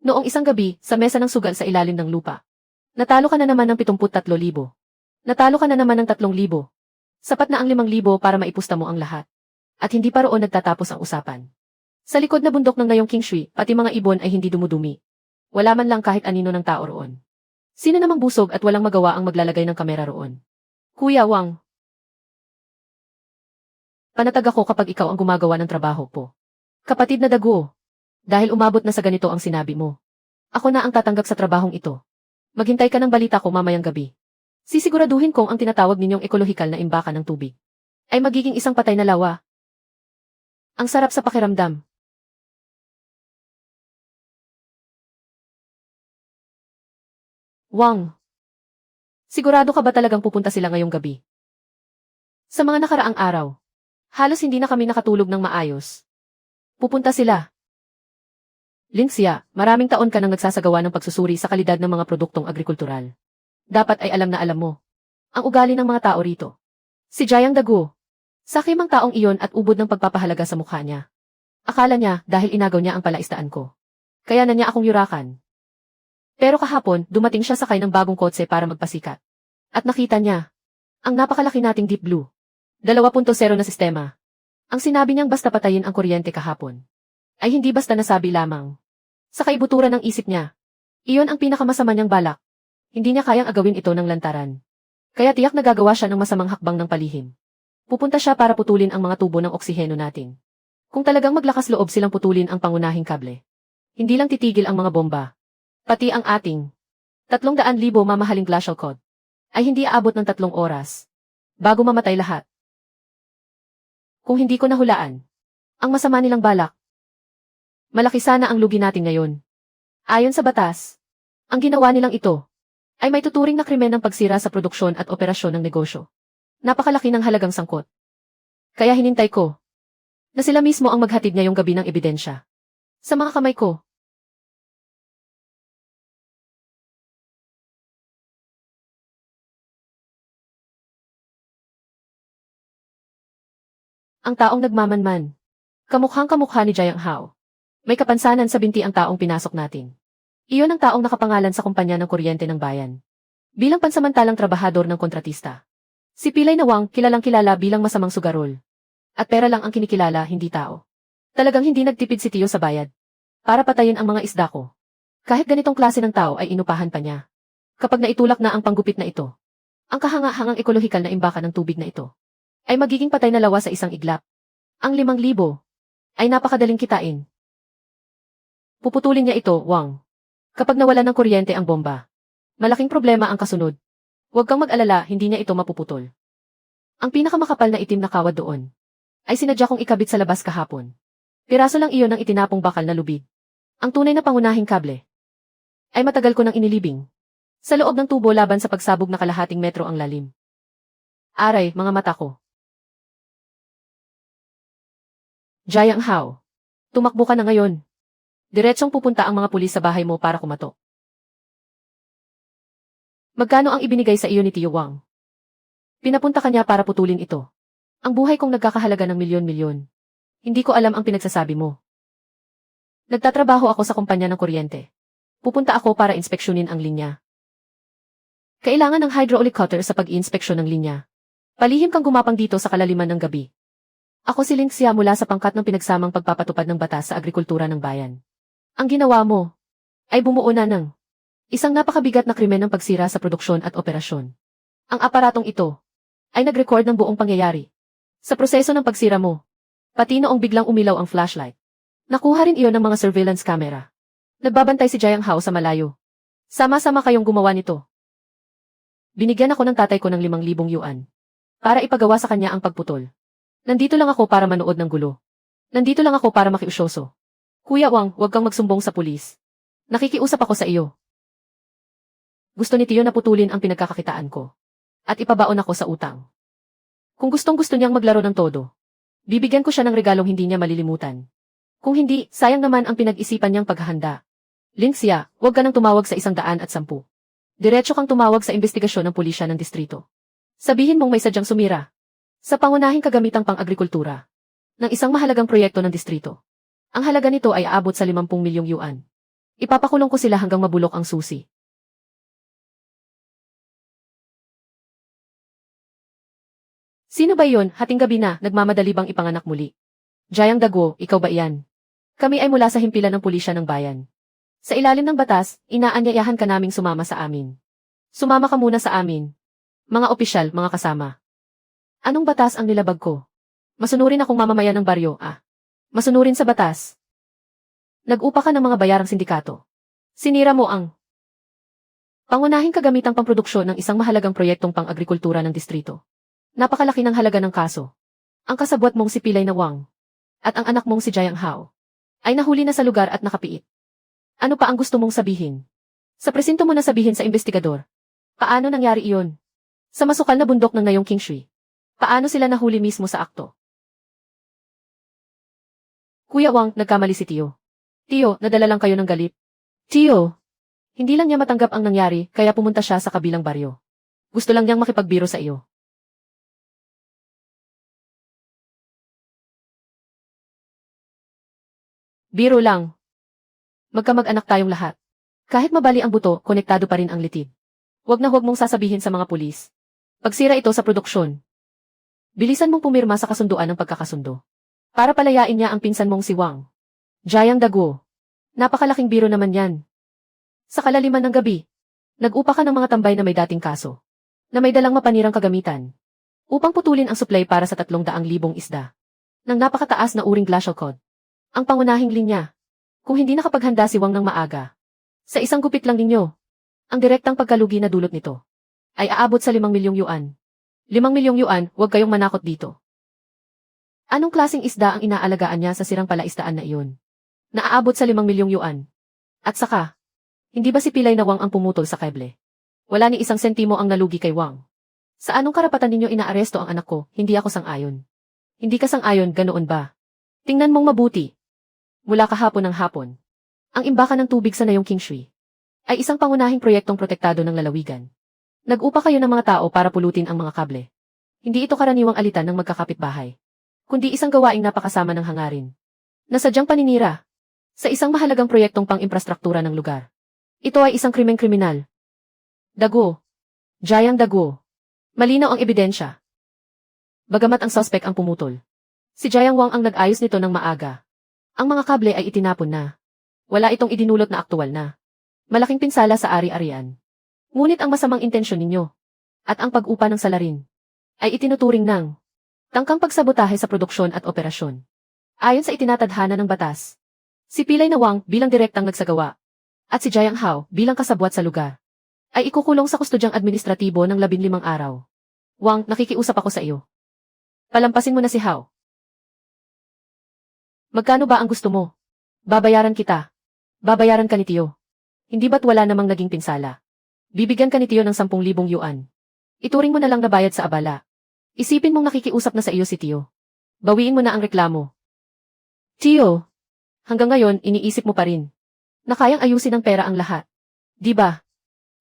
S1: Noong isang gabi, sa mesa ng sugal sa ilalim ng lupa. Natalo ka na naman ng 73,000. Natalo ka na naman ng 3,000. Sapat na ang 5,000 para maipusta mo ang lahat. At hindi pa roon nagtatapos ang usapan. Sa likod na bundok ng Nayong Kingshui, pati mga ibon ay hindi dumudumi. Wala man lang kahit anino ng tao roon. Sino namang busog at walang magawa ang maglalagay ng kamera roon? Kuya Wang. Panatag ako kapag ikaw ang gumagawa ng trabaho po. Kapatid na dago. Dahil umabot na sa ganito ang sinabi mo. Ako na ang tatanggap sa trabahong ito. Maghintay ka ng balita ko mamayang gabi. Sisiguraduhin kong ang tinatawag ninyong ekologikal na imbakan ng tubig ay magiging isang patay na lawa. Ang sarap sa pakiramdam. Wang. Sigurado ka ba talagang pupunta sila ngayong gabi? Sa mga nakaraang araw, halos hindi na kami nakatulog ng maayos. Pupunta sila. Linxia, maraming taon ka nang nagsasagawa ng pagsusuri sa kalidad ng mga produktong agrikultural. Dapat ay alam na alam mo ang ugali ng mga tao rito. Si Jayang Dagu, sakim ang taong iyon at ubod ng pagpapahalaga sa mukha niya. Akala niya dahil inagaw niya ang palaisdaan ko. Kaya na niya akong yurakan. Pero kahapon, dumating siya sakay ng bagong kotse para magpasikat. At nakita niya ang napakalaki nating Deep Blue 2.0 na sistema. Ang sinabi niyang basta patayin ang kuryente kahapon ay hindi basta nasabi lamang. Sa kaibuturan ng isip niya, iyon ang pinakamasama niyang balak. Hindi niya kayang agawin ito ng lantaran. Kaya tiyak nagagawa siya ng masamang hakbang ng palihim. Pupunta siya para putulin ang mga tubo ng oksiheno natin. Kung talagang maglakas loob silang putulin ang pangunahing kable, hindi lang titigil ang mga bomba. Pati ang ating 300,000 mamahaling glacial cod ay hindi aabot ng 3 oras bago mamatay lahat. Kung hindi ko nahulaan ang masama nilang balak, malaki sana ang lugi natin ngayon. Ayon sa batas, ang ginawa nilang ito ay may tuturing na krimen ng pagsira sa produksyon at operasyon ng negosyo. Napakalaki ng halagang sangkot. Kaya hinintay ko na sila mismo ang maghatid ngayong gabi ng ebidensya. Sa mga kamay ko. Ang taong nagmamanman. Kamukhang kamukha ni Jiang Hao. May kapansanan sa binti ang taong pinasok natin. Iyon ang taong nakapangalan sa kumpanya ng kuryente ng bayan. Bilang pansamantalang trabahador ng kontratista. Si Pilay na Wang, kilalang kilala bilang masamang sugarol. At pera lang ang kinikilala, hindi tao. Talagang hindi nagtipid si Tio sa bayad. Para patayin ang mga isda ko. Kahit ganitong klase ng tao ay inupahan pa niya. Kapag naitulak na ang panggupit na ito, ang kahanga-hangang ekolohikal na imbakan ng tubig na ito, ay magiging patay na lawa sa isang iglap. Ang 5,000 ay napakadaling kitain. Puputulin niya ito, Wang. Kapag nawala ng kuryente ang bomba, malaking problema ang kasunod. Huwag kang mag-alala, hindi niya ito mapuputol. Ang pinakamakapal na itim na kawad doon ay sinadya kong ikabit sa labas kahapon. Piraso lang iyon ng itinapong bakal na lubid. Ang tunay na pangunahing kable ay matagal ko nang inilibing. Sa loob ng tubo laban sa pagsabog na kalahating metro ang lalim. Aray, mga mata ko. Jiang Hao. Tumakbo ka na ngayon. Diretsong pupunta ang mga pulis sa bahay mo para kumato. Magkano ang ibinigay sa iyo ni Tio Wang? Pinapunta ka niya para putulin ito. Ang buhay kong nagkakahalaga ng milyon-milyon. Hindi ko alam ang pinagsasabi mo. Nagtatrabaho ako sa kumpanya ng kuryente. Pupunta ako para inspeksyonin ang linya. Kailangan ng hydraulic cutter sa pag-iinspeksyon ng linya. Palihim kang gumapang dito sa kalaliman ng gabi. Ako si Ling Xia mula sa pangkat ng pinagsamang pagpapatupad ng batas sa agrikultura ng bayan. Ang ginawa mo ay bumuo na ng isang napakabigat na krimen ng pagsira sa produksyon at operasyon. Ang aparatong ito ay nag-record ng buong pangyayari. Sa proseso ng pagsira mo, pati noong biglang umilaw ang flashlight. Nakuha rin iyon ng mga surveillance camera. Nagbabantay si Jiang Hao sa malayo. Sama-sama kayong gumawa nito. Binigyan ako ng tatay ko ng 5,000 yuan para ipagawa sa kanya ang pagputol. Nandito lang ako para manood ng gulo. Nandito lang ako para makiusyoso. Kuya Wang, huwag kang magsumbong sa pulis. Nakikiusap ako sa iyo. Gusto ni Tio na putulin ang pinagkakakitaan ko. At ipabaon ako sa utang. Kung gustong-gusto niyang maglaro ng todo, bibigyan ko siya ng regalong hindi niya malilimutan. Kung hindi, sayang naman ang pinag-isipan niyang paghahanda. Ling Xia, huwag ka nang tumawag sa 110. Diretso kang tumawag sa investigasyon ng pulisya ng distrito. Sabihin mong may sadyang sumira sa pangunahing kagamitang pang-agrikultura ng isang mahalagang proyekto ng distrito. Ang halaga nito ay aabot sa 50 milyong yuan. Ipapakulong ko sila hanggang mabulok ang susi. Sino ba iyon? Hating gabi na, nagmamadali bang ipanganak muli? Jiang Daguo, ikaw ba iyan? Kami ay mula sa himpilan ng pulisya ng bayan. Sa ilalim ng batas, inaanyayahan ka naming sumama sa amin. Sumama ka muna sa amin. Mga opisyal, mga kasama. Anong batas ang nilabag ko? Masunurin akong mamamayan ng baryo, Masunurin sa batas. Nag-upa ka ng mga bayarang sindikato. Sinira mo ang pangunahing kagamitang pamproduksyon ng isang mahalagang proyektong pang-agrikultura ng distrito. Napakalaki ng halaga ng kaso. Ang kasabwat mong si Pilay na Wang at ang anak mong si Jiang Hao ay nahuli na sa lugar at nakapiit. Ano pa ang gusto mong sabihin? Sa presinto mo na sabihin sa investigador. Paano nangyari iyon? Sa masukal na bundok ng Nayong Qingshui. Paano sila nahuli mismo sa akto? Kuya Wang, nagkamali si Tio. Tio, nadala lang kayo ng galit. Tio, hindi lang niya matanggap ang nangyari, kaya pumunta siya sa kabilang baryo. Gusto lang niyang makipagbiro sa iyo. Biro lang. Magkamag-anak tayong lahat. Kahit mabali ang buto, konektado pa rin ang litid. Huwag na huwag mong sasabihin sa mga pulis. Pagsira ito sa produksyon. Bilisan mong pumirma sa kasunduan ng pagkakasundo. Para palayain niya ang pinsan mong si Wang. Jiang Daguo. Napakalaking biro naman yan. Sa kalaliman ng gabi, nag-upa ka ng mga tambay na may dating kaso, na may dalang mapanirang kagamitan, upang putulin ang supply para sa 300,000 isda, ng napakataas na uring glacial cod. Ang pangunahing linya. Kung hindi nakapaghanda si Wang ng maaga, sa isang gupit lang ninyo, ang direktang pagkalugi na dulot nito ay aabot sa 5,000,000 yuan. 5,000,000 yuan, huwag kayong manakot dito. Anong klaseng isda ang inaalagaan niya sa sirang palaisdaan na iyon? Naaabot sa 5,000,000 yuan. At saka, hindi ba si Pilay na Wang ang pumutol sa keble? Wala ni 1 sentimo ang nalugi kay Wang. Sa anong karapatan ninyo inaaresto ang anak ko? Hindi ako sang-ayon. Hindi ka sang-ayon, ganoon ba? Tingnan mong mabuti. Mula kahapon ng hapon, ang imbakan ng tubig sa Nayong Qingshui ay isang pangunahing proyektong protektado ng lalawigan. Nag-upa kayo ng mga tao para pulutin ang mga kable. Hindi ito karaniwang alitan ng magkakapitbahay, kundi isang gawaing napakasama ng hangarin. Nasadyang paninira sa isang mahalagang proyektong pang-imprastruktura ng lugar. Ito ay isang krimeng kriminal. Daguo. Jiang Daguo. Malinaw ang ebidensya. Bagamat ang suspect ang pumutol Si Jiang Wang ang nag-ayos nito ng maaga. Ang mga kable ay itinapon na. Wala itong idinulot na aktuwal na. Malaking pinsala sa ari-arian. Ngunit ang masamang intensyon ninyo, at ang pag-upa ng salarin, ay itinuturing ng tangkang pagsabotahe sa produksyon at operasyon. Ayon sa itinatadhana ng batas, si Pilay na Wang bilang direktang nagsagawa, at si Jiang Hao bilang kasabwat sa lugar, ay ikukulong sa kustudyang administratibo ng 15 araw. Wang, nakikiusap ako sa iyo. Palampasin mo na si Hao. Magkano ba ang gusto mo? Babayaran kita. Babayaran ka ni Tio. Hindi ba't wala namang naging pinsala? Bibigyan ka ni Tio ng 10,000 yuan. Ituring mo na lang na bayad sa abala. Isipin mong nakikiusap na sa iyo si Tio. Bawiin mo na ang reklamo. Tio, hanggang ngayon iniisip mo pa rin na kayang ayusin ng pera ang lahat. Di ba?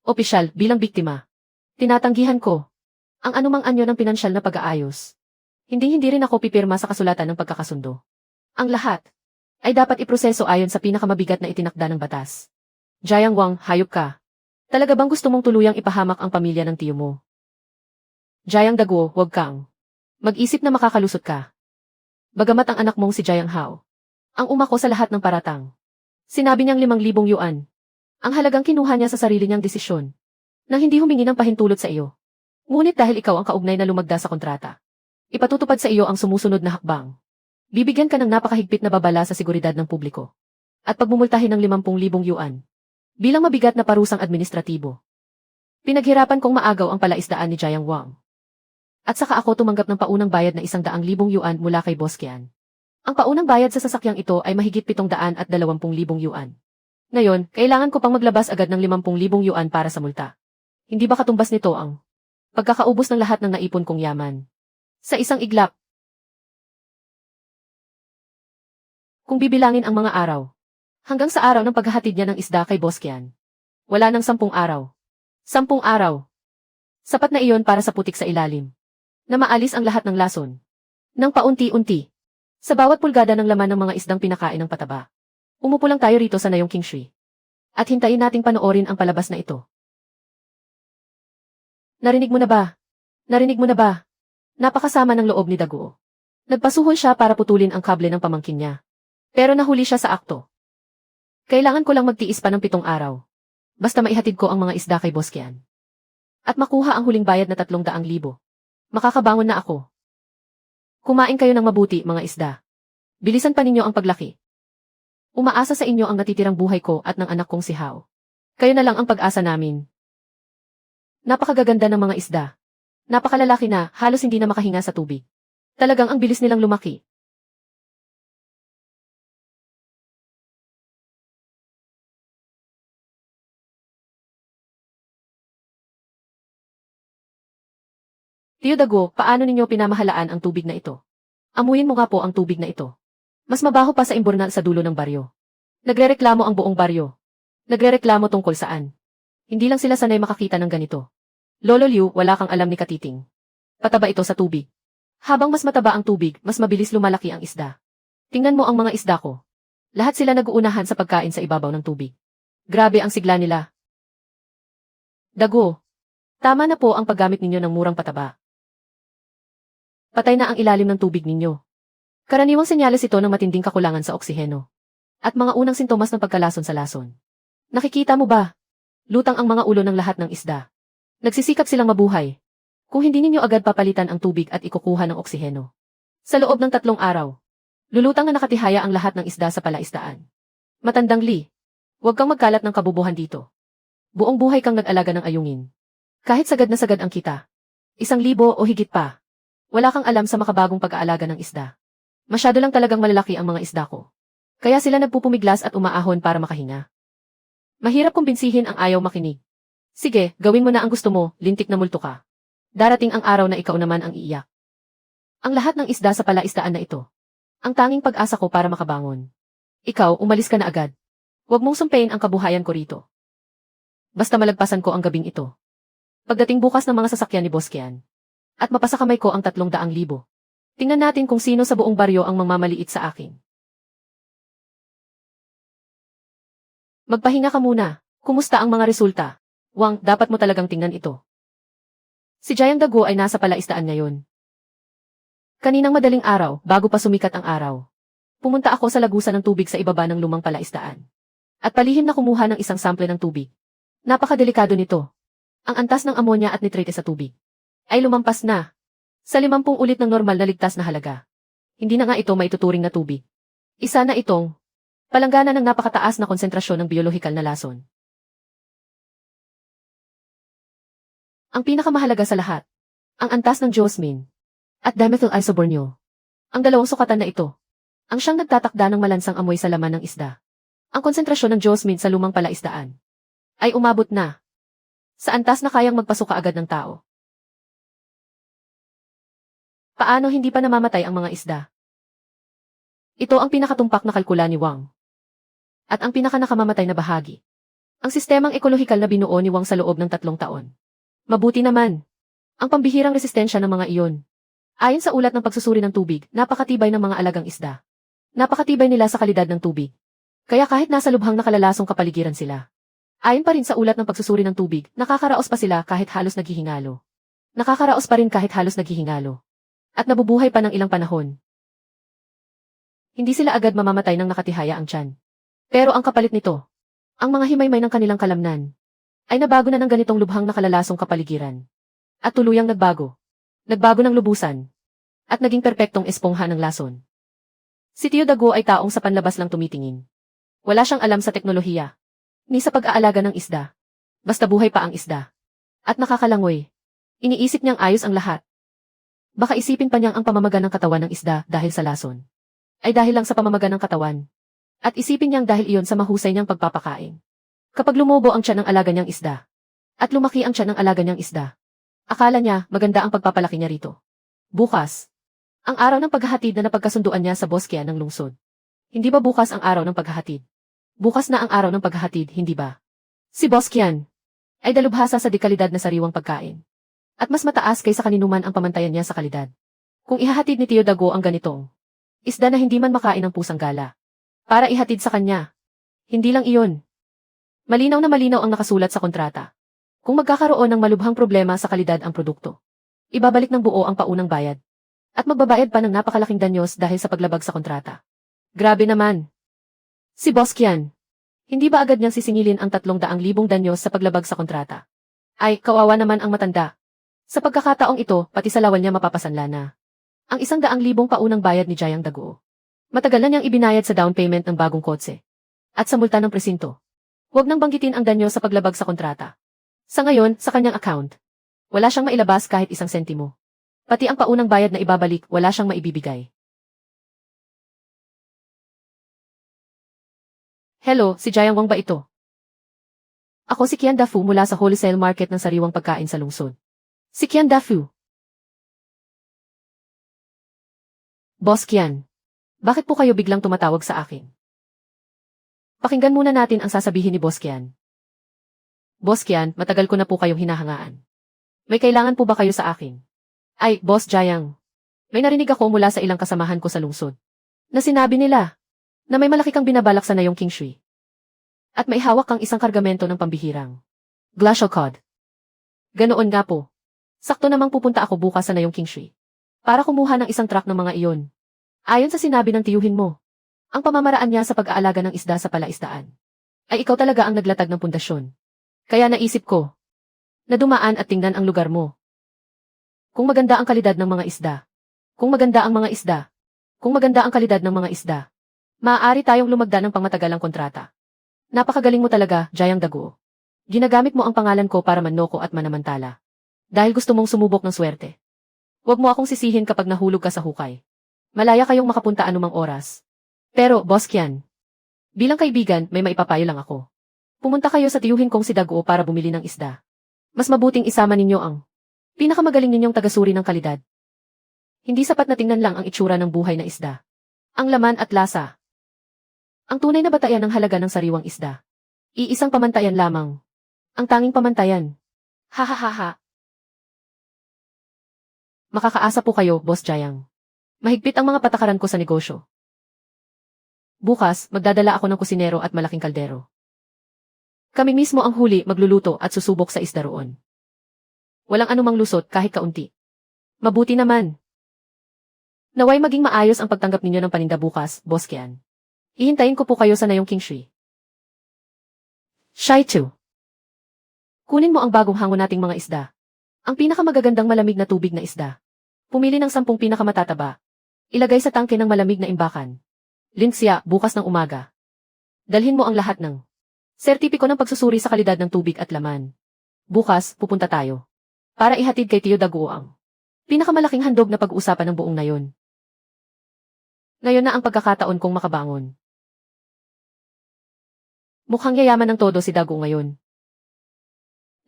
S1: Opisyal, bilang biktima. Tinatanggihan ko ang anumang anyo ng pinansyal na pag-aayos. Hindi rin ako pipirma sa kasulatan ng pagkakasundo. Ang lahat ay dapat iproseso ayon sa pinakamabigat na itinakda ng batas. Jiang Wang, hayop ka. Talaga bang gusto mong tuluyang ipahamak ang pamilya ng tiyo mo? Jiang Daguo, huwag kang mag-isip na makakalusot ka. Bagamat ang anak mong si Jiang Hao ang umako sa lahat ng paratang. Sinabi niyang 5,000 yuan. Ang halagang kinuha niya sa sarili niyang desisyon nang hindi humingi ng pahintulot sa iyo. Ngunit dahil ikaw ang kaugnay na lumagda sa kontrata, ipatutupad sa iyo ang sumusunod na hakbang. Bibigyan ka ng napakahigpit na babala sa seguridad ng publiko at pagmumultahin ng 50,000 yuan. Bilang mabigat na parusang administratibo. Pinaghirapan kong maagaw ang palaisdaan ni Jiang Wang. At saka ako tumanggap ng paunang bayad na 100,000 yuan mula kay Boss Qian. Ang paunang bayad sa sasakyang ito ay mahigit 720,000 yuan. Ngayon, kailangan ko pang maglabas agad ng 50,000 yuan para sa multa. Hindi ba katumbas nito ang pagkakaubos ng lahat ng naipon kong yaman? Sa isang iglap. Kung bibilangin ang mga araw, hanggang sa araw ng paghahatid niya ng isda kay Boss Qian, wala nang 10 araw. 10 araw. Sapat na iyon para sa putik sa ilalim. Na maalis ang lahat ng lason. Nang paunti-unti. Sa bawat pulgada ng laman ng mga isdang pinakain ng pataba. Umupo lang tayo rito sa Nayong King Shui. At hintayin nating panoorin ang palabas na ito. Narinig mo na ba? Narinig mo na ba? Napakasama ng loob ni Daguo. Nagpasuhol siya para putulin ang kable ng pamangkin niya. Pero nahuli siya sa akto. Kailangan ko lang magtiis pa ng 7 araw. Basta maihatid ko ang mga isda kay Boss Qian. At makuha ang huling bayad na 300,000. Makakabangon na ako. Kumain kayo ng mabuti, mga isda. Bilisan pa ninyo ang paglaki. Umaasa sa inyo ang natitirang buhay ko at ng anak kong si Hao. Kayo na lang ang pag-asa namin. Napakagaganda ng mga isda. Napakalalaki na, halos hindi na makahinga sa tubig. Talagang ang bilis nilang lumaki. Tio Dago, paano ninyo pinamahalaan ang tubig na ito? Amuyin mo nga po ang tubig na ito. Mas mabaho pa sa imburnal sa dulo ng baryo. Nagrereklamo ang buong baryo. Nagrereklamo tungkol saan. Hindi lang sila sanay makakita ng ganito. Lolo Liu, wala kang alam ni Katiting. Pataba ito sa tubig. Habang mas mataba ang tubig, mas mabilis lumalaki ang isda. Tingnan mo ang mga isda ko. Lahat sila nag-uunahan sa pagkain sa ibabaw ng tubig. Grabe ang sigla nila. Dago, tama na po ang paggamit ninyo ng murang pataba. Patay na ang ilalim ng tubig ninyo. Karaniwang senyales ito ng matinding kakulangan sa oksiheno. At mga unang sintomas ng pagkalason sa lason. Nakikita mo ba? Lutang ang mga ulo ng lahat ng isda. Nagsisikap silang mabuhay. Kung hindi ninyo agad papalitan ang tubig at ikukuha ng oksiheno. Sa loob ng 3 araw, lulutang na nakatihaya ang lahat ng isda sa palaisdaan. Matandang Li, huwag kang magkalat ng kabubuhan dito. Buong buhay kang nag-alaga ng ayungin. Kahit sagad na sagad ang kita. 1,000 o higit pa. Wala kang alam sa makabagong pag-aalaga ng isda. Masyado lang talagang malalaki ang mga isda ko. Kaya sila nagpupumiglas at umaahon para makahinga. Mahirap kumbinsihin ang ayaw makinig. Sige, gawin mo na ang gusto mo, lintik na multo ka. Darating ang araw na ikaw naman ang iiyak. Ang lahat ng isda sa palaisdaan na ito. Ang tanging pag-asa ko para makabangon. Ikaw, umalis ka na agad. Huwag mong sumpain ang kabuhayan ko rito. Basta malagpasan ko ang gabing ito. Pagdating bukas ng mga sasakyan ni Boss Qian. At mapasakamay ko ang 300,000. Tingnan natin kung sino sa buong baryo ang mamamaliit sa akin. Magpahinga ka muna. Kumusta ang mga resulta? Wang, dapat mo talagang tingnan ito. Si Jiang Daguo ay nasa palaisdaan ngayon. Kaninang madaling araw, bago pa sumikat ang araw. Pumunta ako sa lagusan ng tubig sa ibaba ng lumang palaisdaan. At palihim na kumuha ng isang sample ng tubig. Napakadelikado nito. Ang antas ng ammonia at nitrate sa tubig ay lumampas na sa 50 ulit ng normal na ligtas na halaga. Hindi na nga ito maituturing na tubig. Isa na itong palanggana ng napakataas na konsentrasyon ng biolohikal na lason. Ang pinakamahalaga sa lahat, ang antas ng geosmin at dimethyl isoborneol. Ang dalawang sukatan na ito, ang siyang nagtatakda ng malansang amoy sa laman ng isda. Ang konsentrasyon ng geosmin sa lumang palaisdaan ay umabot na sa antas na kayang magpasuka agad ng tao. Paano hindi pa namamatay ang mga isda? Ito ang pinakatumpak na kalkula ni Wang. At ang pinakanakamamatay na bahagi. Ang sistemang ekolohikal na binuo ni Wang sa loob ng 3 taon. Mabuti naman. Ang pambihirang resistensya ng mga iyon. Ayon sa ulat ng pagsusuri ng tubig, napakatibay ng mga alagang isda. Napakatibay nila sa kalidad ng tubig. Kaya kahit nasa lubhang nakalalasong kapaligiran sila. Ayon pa rin sa ulat ng pagsusuri ng tubig, nakakaraos pa sila kahit halos naghihingalo. Nakakaraos pa rin kahit halos naghihingalo. At nabubuhay pa ng ilang panahon. Hindi sila agad mamamatay ng nakatihaya ang tiyan. Pero ang kapalit nito, ang mga himaymay ng kanilang kalamnan, ay nabago na ng ganitong lubhang nakalalasong kapaligiran. At tuluyang nagbago. Nagbago ng lubusan. At naging perpektong espongha ng lason. Si Tio Dago ay taong sa panlabas lang tumitingin. Wala siyang alam sa teknolohiya. Ni sa pag-aalaga ng isda. Basta buhay pa ang isda. At nakakalangoy. Iniisip niyang ayos ang lahat. Baka isipin pa niyang ang pamamaga ng katawan ng isda dahil sa lason. Ay dahil lang sa pamamaga ng katawan. At isipin niyang dahil iyon sa mahusay niyang pagpapakain. Kapag lumobo ang tiyan ng alaga niyang isda. At lumaki ang tiyan ng alaga niyang isda. Akala niya maganda ang pagpapalaki niya rito. Bukas. Ang araw ng paghahatid na napagkasunduan niya sa Boskia ng lungsod. Hindi ba bukas ang araw ng paghahatid? Bukas na ang araw ng paghahatid, hindi ba? Si Boskian ay dalubhasa sa dekalidad na sariwang pagkain. At mas mataas kaysa kaninuman ang pamantayan niya sa kalidad. Kung ihahatid ni Tio Dago ang ganitong isda na hindi man makain ng pusang gala, para ihatid sa kanya. Hindi lang iyon. Malinaw na malinaw ang nakasulat sa kontrata. Kung magkakaroon ng malubhang problema sa kalidad ang produkto, ibabalik ng buo ang paunang bayad. At magbabayad pa ng napakalaking danyos dahil sa paglabag sa kontrata. Grabe naman. Si Boskian. Hindi ba agad niyang sisingilin ang 300,000 danyos sa paglabag sa kontrata? Ay, kawawa naman ang matanda. Sa pagkakataong ito, pati sa lawal niya mapapasanla na. Ang 100,000 paunang bayad ni Jayang Daguo. Matagal na niyang ibinayad sa down payment ng bagong kotse. At sa multa ng presinto. Huwag nang banggitin ang danyo sa paglabag sa kontrata. Sa ngayon, sa kanyang account, wala siyang mailabas kahit 1 sentimo. Pati ang paunang bayad na ibabalik, wala siyang maibibigay. Hello, si Jayang Wang ba ito? Ako si Kian Dafu mula sa wholesale market ng sariwang pagkain sa lungsod. Si Kian Dafu. Boss Kian, bakit po kayo biglang tumatawag sa akin? Pakinggan muna natin ang sasabihin ni Boss Kian. Boss Kian, matagal ko na po kayong hinahangaan. May kailangan po ba kayo sa akin? Ay, Boss Jayang. May narinig ako mula sa ilang kasamahan ko sa lungsod. Na sinabi nila na may malaki kang binabalak sa Nayong King Shui. At may hawak kang isang kargamento ng pambihirang glacial cod. Ganoon nga po. Sakto namang pupunta ako bukas sa Nayong King Shui para kumuha ng isang truck ng mga iyon. Ayon sa sinabi ng tiyuhin mo, ang pamamaraan niya sa pag-aalaga ng isda sa palaisdaan ay ikaw talaga ang naglatag ng pundasyon. Kaya naisip ko na dumaan at tingnan ang lugar mo. Kung maganda ang kalidad ng mga isda, kung maganda ang mga isda, kung maganda ang kalidad ng mga isda, maaari tayong lumagda ng pangmatagalang kontrata. Napakagaling mo talaga, Jayang Daguo. Ginagamit mo ang pangalan ko para manloko at manamantala. Dahil gusto mong sumubok ng swerte. Huwag mo akong sisihin kapag nahulog ka sa hukay. Malaya kayong makapunta anumang oras. Pero, Boss Kian, bilang kaibigan, may maipapayo lang ako. Pumunta kayo sa tiyuhin kong si Daguo para bumili ng isda. Mas mabuting isama ninyo ang pinakamagaling ninyong tagasuri ng kalidad. Hindi sapat na tingnan lang ang itsura ng buhay na isda. Ang laman at lasa. Ang tunay na batayan ng halaga ng sariwang isda. Iisang pamantayan lamang. Ang tanging pamantayan. Ha ha ha ha. Makakaasa po kayo, Boss Jayang. Mahigpit ang mga patakaran ko sa negosyo. Bukas, magdadala ako ng kusinero at malaking kaldero. Kami mismo ang huli, magluluto at susubok sa isda roon. Walang anumang lusot kahit kaunti. Mabuti naman. Naway maging maayos ang pagtanggap ninyo ng paninda bukas, Boss Kian. Ihintayin ko po kayo sa Nayong King Shui. Shai Chu. Kunin mo ang bagong hango nating mga isda. Ang pinakamagagandang malamig na tubig na isda. Pumili ng 10 pinakamatataba. Ilagay sa tangke ng malamig na imbakan. Linksya, bukas ng umaga. Dalhin mo ang lahat ng sertipiko ng pagsusuri sa kalidad ng tubig at laman. Bukas, pupunta tayo. Para ihatid kay Tio Daguo ang pinakamalaking handog na pag-uusapan ng buong nayon. Ngayon na ang pagkakataon kong makabangon. Mukhang yayaman ng todo si Daguo ngayon.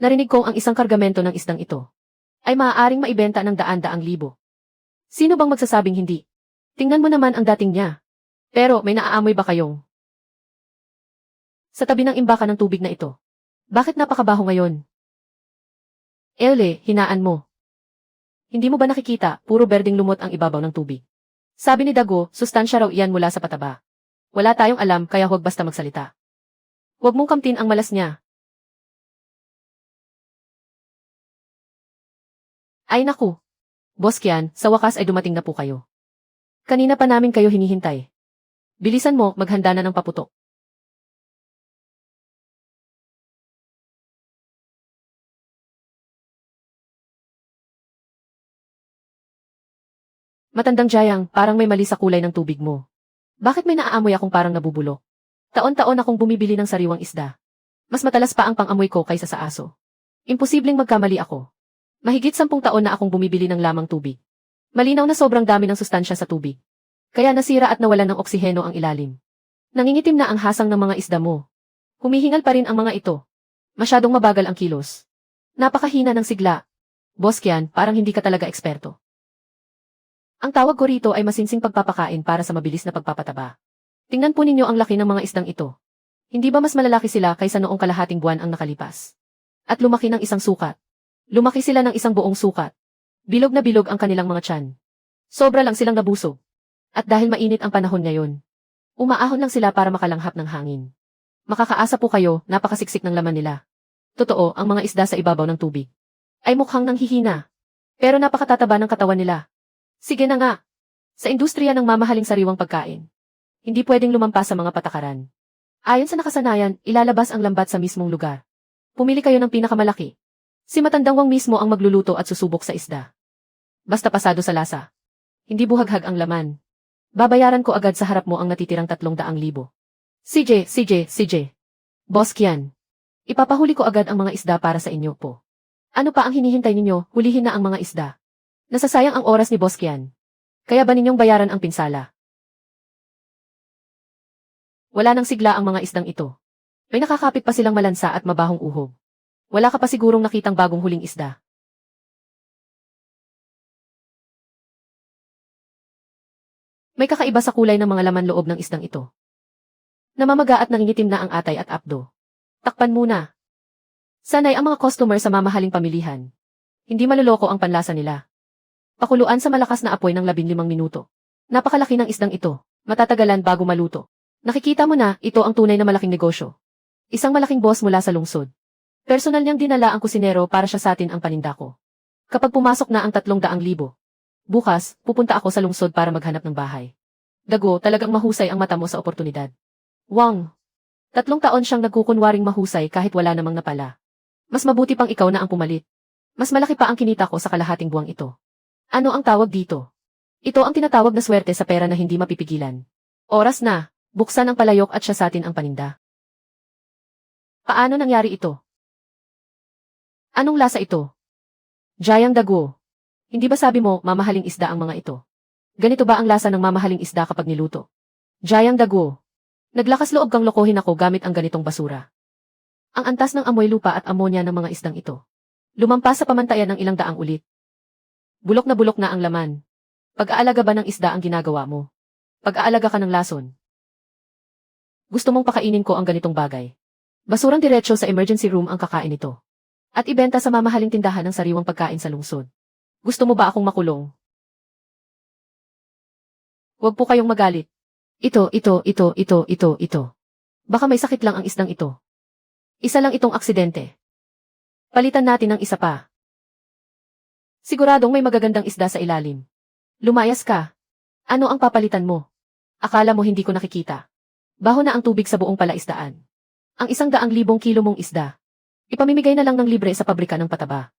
S1: Narinig kong ang isang kargamento ng isdang ito ay maaaring maibenta ng daan-daang libo. Sino bang magsasabing hindi? Tingnan mo naman ang dating niya. Pero may naaamoy ba kayong sa tabi ng imbakan ng tubig na ito? Bakit napakabaho ngayon? Ele, hinaan mo. Hindi mo ba nakikita, puro berdeng lumot ang ibabaw ng tubig? Sabi ni Dago, sustansya raw iyan mula sa pataba. Wala tayong alam kaya huwag basta magsalita. Huwag mong kamtin ang malas niya. Ay naku. Boss Kian, sa wakas ay dumating na po kayo. Kanina pa namin kayo hinihintay. Bilisan mo, maghanda na ng paputok. Matandang Jayang, parang may mali sa kulay ng tubig mo. Bakit may naaamoy akong parang nabubulok? Taon-taon akong bumibili ng sariwang isda. Mas matalas pa ang pang-amoy ko kaysa sa aso. Imposibleng magkamali ako. Mahigit 10 taon na akong bumibili ng lamang tubig. Malinaw na sobrang dami ng sustansya sa tubig. Kaya nasira at nawalan ng oksiheno ang ilalim. Nangingitim na ang hasang ng mga isda mo. Humihingal pa rin ang mga ito. Masyadong mabagal ang kilos. Napakahina ng sigla. Boss Kian, parang hindi ka talaga eksperto. Ang tawag ko rito ay masinsing pagpapakain para sa mabilis na pagpapataba. Tingnan po ninyo ang laki ng mga isdang ito. Hindi ba mas malalaki sila kaysa noong kalahating buwan ang nakalipas? At lumaki ng isang sukat. Lumaki sila ng isang buong sukat. Bilog na bilog ang kanilang mga tiyan. Sobra lang silang nabusog. At dahil mainit ang panahon ngayon, umaahon lang sila para makalanghap ng hangin. Makakaasa po kayo, napakasiksik ng laman nila. Totoo, ang mga isda sa ibabaw ng tubig ay mukhang nanghihina. Pero napakatataba ng katawan nila. Sige na nga. Sa industriya ng mamahaling sariwang pagkain, hindi pwedeng lumampas sa mga patakaran. Ayon sa nakasanayan, ilalabas ang lambat sa mismong lugar. Pumili kayo ng pinakamalaki. Si matandang Wang mismo ang magluluto at susubok sa isda. Basta pasado sa lasa. Hindi buhaghag ang laman. Babayaran ko agad sa harap mo ang natitirang 300,000. CJ. Boss Kian. Ipapahuli ko agad ang mga isda para sa inyo po. Ano pa ang hinihintay ninyo, hulihin na ang mga isda. Nasasayang ang oras ni Boss Kian. Kaya ba ninyong bayaran ang pinsala? Wala nang sigla ang mga isdang ito. May nakakapit pa silang malansa at mabahong uhog. Wala ka pa sigurong nakitang bagong huling isda. May kakaiba sa kulay ng mga laman loob ng isdang ito. Namamaga at nangingitim na ang atay at apdo. Takpan muna. Sanay ang mga customer sa mamahaling pamilihan. Hindi maluloko ang panlasa nila. Pakuluan sa malakas na apoy ng 15 minuto. Napakalaki ng isdang ito. Matatagalan bago maluto. Nakikita mo na, ito ang tunay na malaking negosyo. Isang malaking boss mula sa lungsod. Personal niyang dinala ang kusinero para siya sa atin ang paninda ko. Kapag pumasok na ang 300,000, bukas, pupunta ako sa lungsod para maghanap ng bahay. Dago, talagang mahusay ang mata mo sa oportunidad. Wang. 3 taon siyang nagkukunwaring mahusay kahit wala namang napala. Mas mabuti pang ikaw na ang pumalit. Mas malaki pa ang kinita ko sa kalahating buwang ito. Ano ang tawag dito? Ito ang tinatawag na swerte sa pera na hindi mapipigilan. Oras na, buksan ang palayok at siya sa atin ang paninda. Paano nangyari ito? Anong lasa ito? Jayang Daguo. Hindi ba sabi mo, mamahaling isda ang mga ito? Ganito ba ang lasa ng mamahaling isda kapag niluto? Jayang Daguo. Naglakas loob kang lokohin ako gamit ang ganitong basura. Ang antas ng amoy lupa at amonya ng mga isdang ito. Lumampas sa pamantayan ng ilang daang ulit. Bulok na ang laman. Pag-aalaga ba ng isda ang ginagawa mo? Pag-aalaga ka ng lason. Gusto mong pakainin ko ang ganitong bagay. Basurang diretso sa emergency room ang kakain ito. At ibenta sa mamahaling tindahan ng sariwang pagkain sa lungsod. Gusto mo ba akong makulong? Huwag po kayong magalit. Ito. Baka may sakit lang ang isdang ito. Isa lang itong aksidente. Palitan natin ng isa pa. Siguradong may magagandang isda sa ilalim. Lumayas ka. Ano ang papalitan mo? Akala mo hindi ko nakikita. Baho na ang tubig sa buong palaisdaan. Ang 100,000 kilo mong isda. Ipamimigay na lang ng libre sa pabrika ng pataba.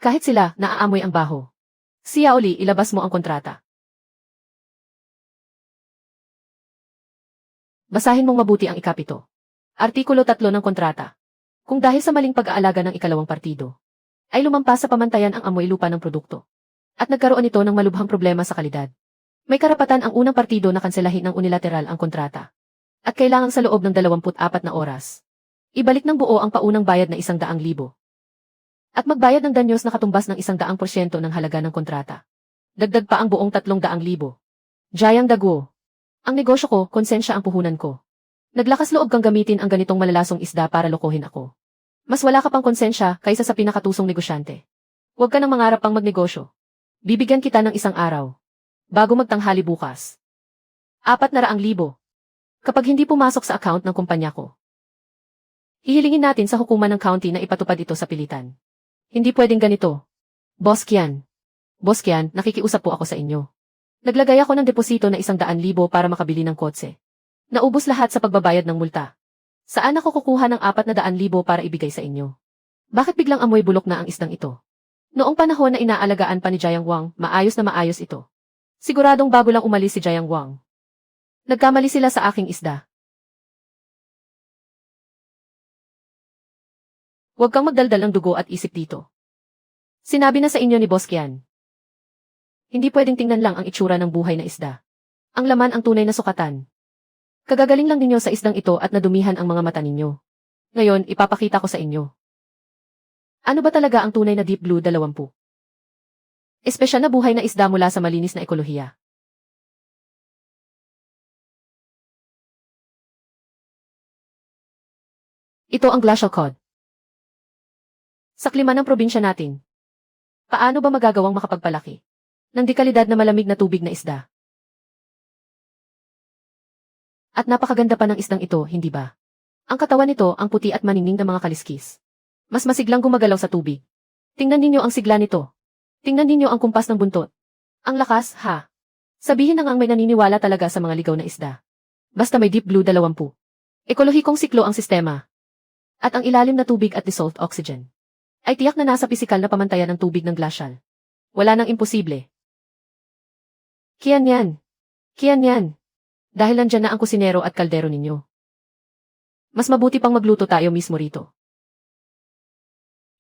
S1: Kahit sila, naaamoy ang baho. Siya uli, ilabas mo ang kontrata. Basahin mong mabuti ang ikapito. Artikulo 3 ng kontrata. Kung dahil sa maling pag-aalaga ng ikalawang partido, ay lumampas sa pamantayan ang amoy lupa ng produkto, at nagkaroon ito ng malubhang problema sa kalidad, may karapatan ang unang partido na kanselahin ng unilateral ang kontrata. At kailangan sa loob ng 24 na oras, ibalik ng buo ang paunang bayad na 100,000. At magbayad ng danyos na katumbas ng 100% ng halaga ng kontrata. Dagdag pa ang buong 300,000. Jayang Daguo. Ang negosyo ko, konsensya ang puhunan ko. Naglakas loob kang gamitin ang ganitong malalasong isda para lokohin ako. Mas wala ka pang konsensya kaysa sa pinakatusong negosyante. Huwag ka nang mangarap pang magnegosyo. Bibigyan kita ng 1 araw. Bago magtanghali bukas. 400,000. Kapag hindi pumasok sa account ng kumpanya ko, hihilingin natin sa hukuman ng county na ipatupad ito sa pilitan. Hindi pwedeng ganito. Boss Kian, nakikiusap po ako sa inyo. Naglagay ako ng deposito na 100,000 para makabili ng kotse. Naubos lahat sa pagbabayad ng multa. Saan ako kukuha ng 400,000 para ibigay sa inyo? Bakit biglang amoy bulok na ang isdang ito? Noong panahon na inaalagaan pa ni Jiang Wang, maayos na maayos ito. Siguradong bago lang umalis si Jiang Wang. Nagkamali sila sa aking isda. Huwag kang magdaldal ng dugo at isip dito. Sinabi na sa inyo ni Boss Kian. Hindi pwedeng tingnan lang ang itsura ng buhay na isda. Ang laman ang tunay na sukatan. Kagagaling lang ninyo sa isdang ito at nadumihan ang mga mata ninyo. Ngayon, ipapakita ko sa inyo. Ano ba talaga ang tunay na Deep Blue 20? Espesyal na buhay na isda mula sa malinis na ekolohiya. Ito ang glacial cod. Sa klima ng probinsya natin, paano ba magagawang makapagpalaki ng dekalidad na malamig na tubig na isda? At napakaganda pa ng isdang ito, hindi ba? Ang katawan nito ang puti at maningning na mga kaliskis. Mas masiglang gumagalaw sa tubig. Tingnan ninyo ang sigla nito. Tingnan ninyo ang kumpas ng buntot. Ang lakas, ha? Sabihin na ngang may naniniwala talaga sa mga ligaw na isda. Basta may Deep Blue 20. Ekolohikong siklo ang sistema. At ang ilalim na tubig at dissolved oxygen ay tiyak na nasa pisikal na pamantayan ng tubig ng glacial. Wala nang imposible. Kian yan. Dahil nandyan na ang kusinero at kaldero ninyo. Mas mabuti pang magluto tayo mismo rito.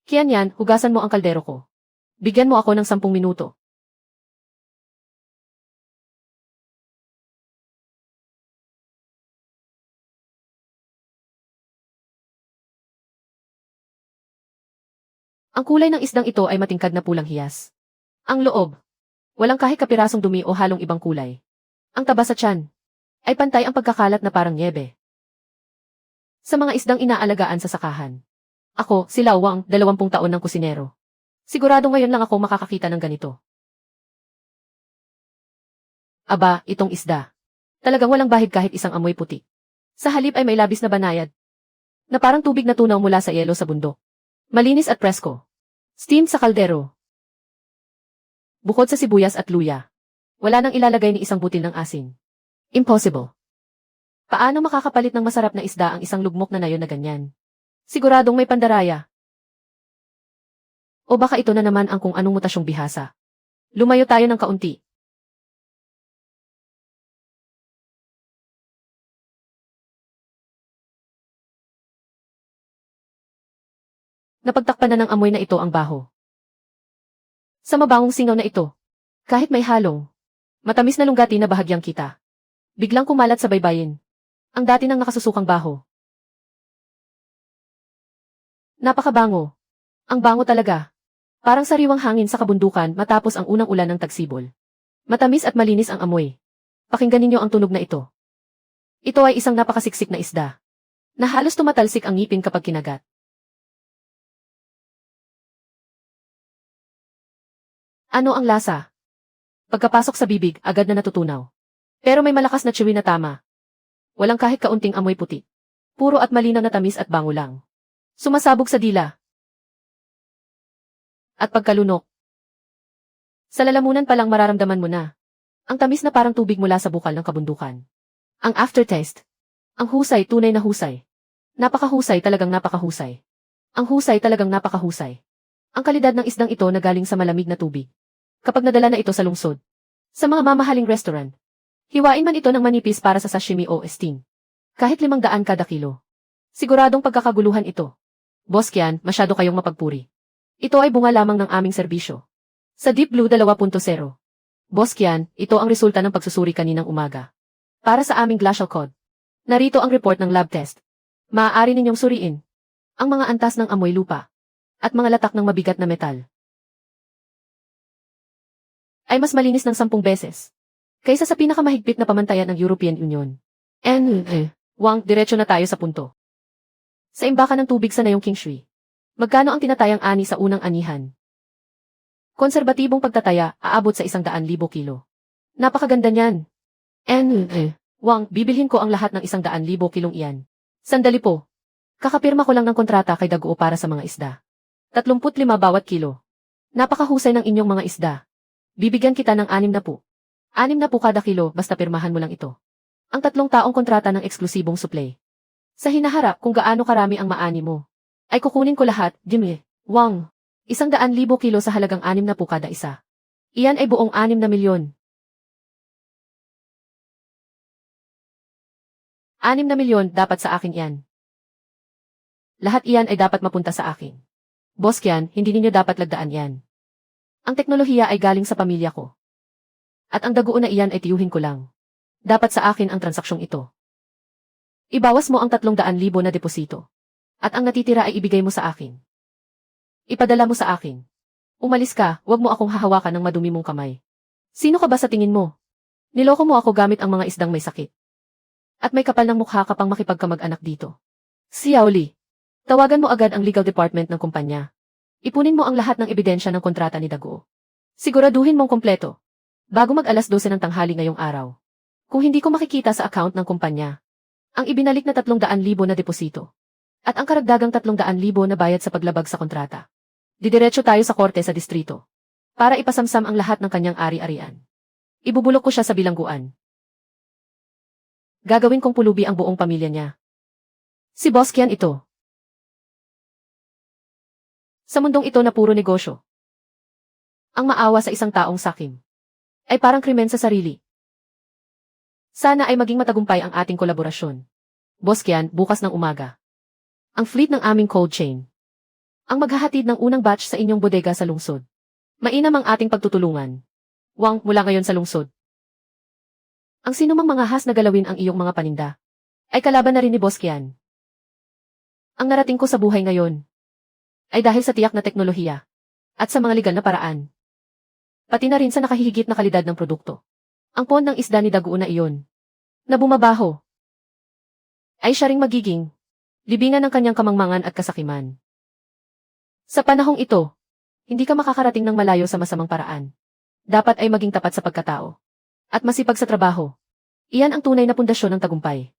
S1: Kian yan, hugasan mo ang kaldero ko. Bigyan mo ako ng 10 minuto. Ang kulay ng isdang ito ay matingkad na pulang hiyas. Ang loob, walang kahit kapirasong dumi o halong ibang kulay. Ang taba sa tiyan, ay pantay ang pagkakalat na parang nyebe. Sa mga isdang inaalagaan sa sakahan. Ako, si Lawang, 20 taon ng kusinero. Sigurado ngayon lang ako makakakita ng ganito. Aba, itong isda. Talagang walang bahid kahit isang amoy puti. Sa halip ay may labis na banayad, na parang tubig na tunaw mula sa yelo sa bundok. Malinis at presko. Steamed sa kaldero. Bukod sa sibuyas at luya, wala nang ilalagay ni isang butil ng asin. Impossible. Paano makakapalit ng masarap na isda ang isang lugmok na nayon na ganyan? Siguradong may pandaraya. O baka ito na naman ang kung anong mutasyong bihasa. Lumayo tayo ng kaunti. Napagtakpan na ng amoy na ito ang baho. Sa mabangong singaw na ito, kahit may halong, matamis na lunggati na bahagyang kita. Biglang kumalat sa baybayin. Ang dati nang nakasusukang baho. Napakabango. Ang bango talaga. Parang sariwang hangin sa kabundukan matapos ang unang ulan ng tagsibol. Matamis at malinis ang amoy. Pakinggan ninyo ang tunog na ito. Ito ay isang napakasiksik na isda, na halos tumatalsik ang ngipin kapag kinagat. Ano ang lasa? Pagkapasok sa bibig, agad na natutunaw. Pero may malakas na chewy na tama. Walang kahit kaunting amoy puti. Puro at malinaw na tamis at bango lang. Sumasabog sa dila. At pagkalunok. Sa lalamunan pa lang mararamdaman mo na. Ang tamis na parang tubig mula sa bukal ng kabundukan. Ang aftertaste. Ang husay, tunay na husay. Napakahusay, talagang napakahusay. Ang husay, talagang napakahusay. Ang kalidad ng isdang ito na galing sa malamig na tubig. Kapag nadala na ito sa lungsod. Sa mga mamahaling restaurant. Hiwain man ito ng manipis para sa sashimi o steam. Kahit 500 kada kilo. Siguradong pagkakaguluhan ito. Boss Kian, masyado kayong mapagpuri. Ito ay bunga lamang ng aming serbisyo. Sa Deep Blue 2.0. Boss Kian, ito ang resulta ng pagsusuri kaninang umaga. Para sa aming glacial code. Narito ang report ng lab test. Maaari ninyong suriin ang mga antas ng amoy lupa at mga latak ng mabigat na metal. Ay mas malinis ng 10 beses kaysa sa pinakamahigpit na pamantayan ng European Union. Wang, diretso na tayo sa punto. Sa imbakan ng tubig sa Nayong Kingshui. Magkano ang tinatayang ani sa unang anihan? Konserbatibong pagtataya, aabot sa 100,000 kilo. Napakaganda niyan. Wang, bibilhin ko ang lahat ng 100,000 kilong iyan. Sandali po. Kakapirma ko lang ng kontrata kay Daguo para sa mga isda. 35 bawat kilo. Napakahusay ng inyong mga isda. Bibigyan kita ng 60. 60 kada kilo, basta pirmahan mo lang ito. Ang 3 taong kontrata ng eksklusibong supply. Sa hinaharap kung gaano karami ang maani mo, ay kukunin ko lahat, Jimmy. Wang. 100,000 kilo sa halagang 60 kada isa. Iyan ay buong 6 na milyon. 6 na milyon, dapat sa akin yan. Lahat iyan ay dapat mapunta sa akin. Boss Kian, hindi ninyo dapat lagdaan yan. Ang teknolohiya ay galing sa pamilya ko. At ang Daguo na iyan ay tiyuhin ko lang. Dapat sa akin ang transaksyong ito. Ibawas mo ang 300,000 na deposito. At ang natitira ay ibigay mo sa akin. Ipadala mo sa akin. Umalis ka, wag mo akong hahawakan ng madumi mong kamay. Sino ka ba sa tingin mo? Niloko mo ako gamit ang mga isdang may sakit. At may kapal ng mukha ka pang makipagkamag-anak dito. Xiao Li, tawagan mo agad ang legal department ng kumpanya. Ipunin mo ang lahat ng ebidensya ng kontrata ni Daguo. Siguraduhin mong kompleto. Bago mag-alas 12 ng tanghali ngayong araw. Kung hindi ko makikita sa account ng kumpanya, ang ibinalik na 300,000 na deposito. At ang karagdagang 300,000 na bayad sa paglabag sa kontrata. Didiretso tayo sa korte sa distrito. Para ipasamsam ang lahat ng kanyang ari-arian. Ibubulok ko siya sa bilangguan. Gagawin kong pulubi ang buong pamilya niya. Si Boss Kian ito. Sa mundong ito na puro negosyo. Ang maawa sa isang taong sakim ay parang krimen sa sarili. Sana ay maging matagumpay ang ating kolaborasyon. Boss Kian, bukas ng umaga. Ang fleet ng aming cold chain. Ang maghahatid ng unang batch sa inyong bodega sa lungsod. Mainam ang ating pagtutulungan. Wang, mula ngayon sa lungsod. Ang sinumang mga has na galawin ang iyong mga paninda, ay kalaban na rin ni Boss Kian. Ang narating ko sa buhay ngayon, ay dahil sa tiyak na teknolohiya, at sa mga legal na paraan. Pati na rin sa nakahihigit na kalidad ng produkto. Ang pon ng isda ni Daguo na iyon, na bumabaho, ay siya ring magiging libingan ng kanyang kamangmangan at kasakiman. Sa panahong ito, hindi ka makakarating ng malayo sa masamang paraan. Dapat ay maging tapat sa pagkatao. At masipag sa trabaho. Iyan ang tunay na pundasyon ng tagumpay.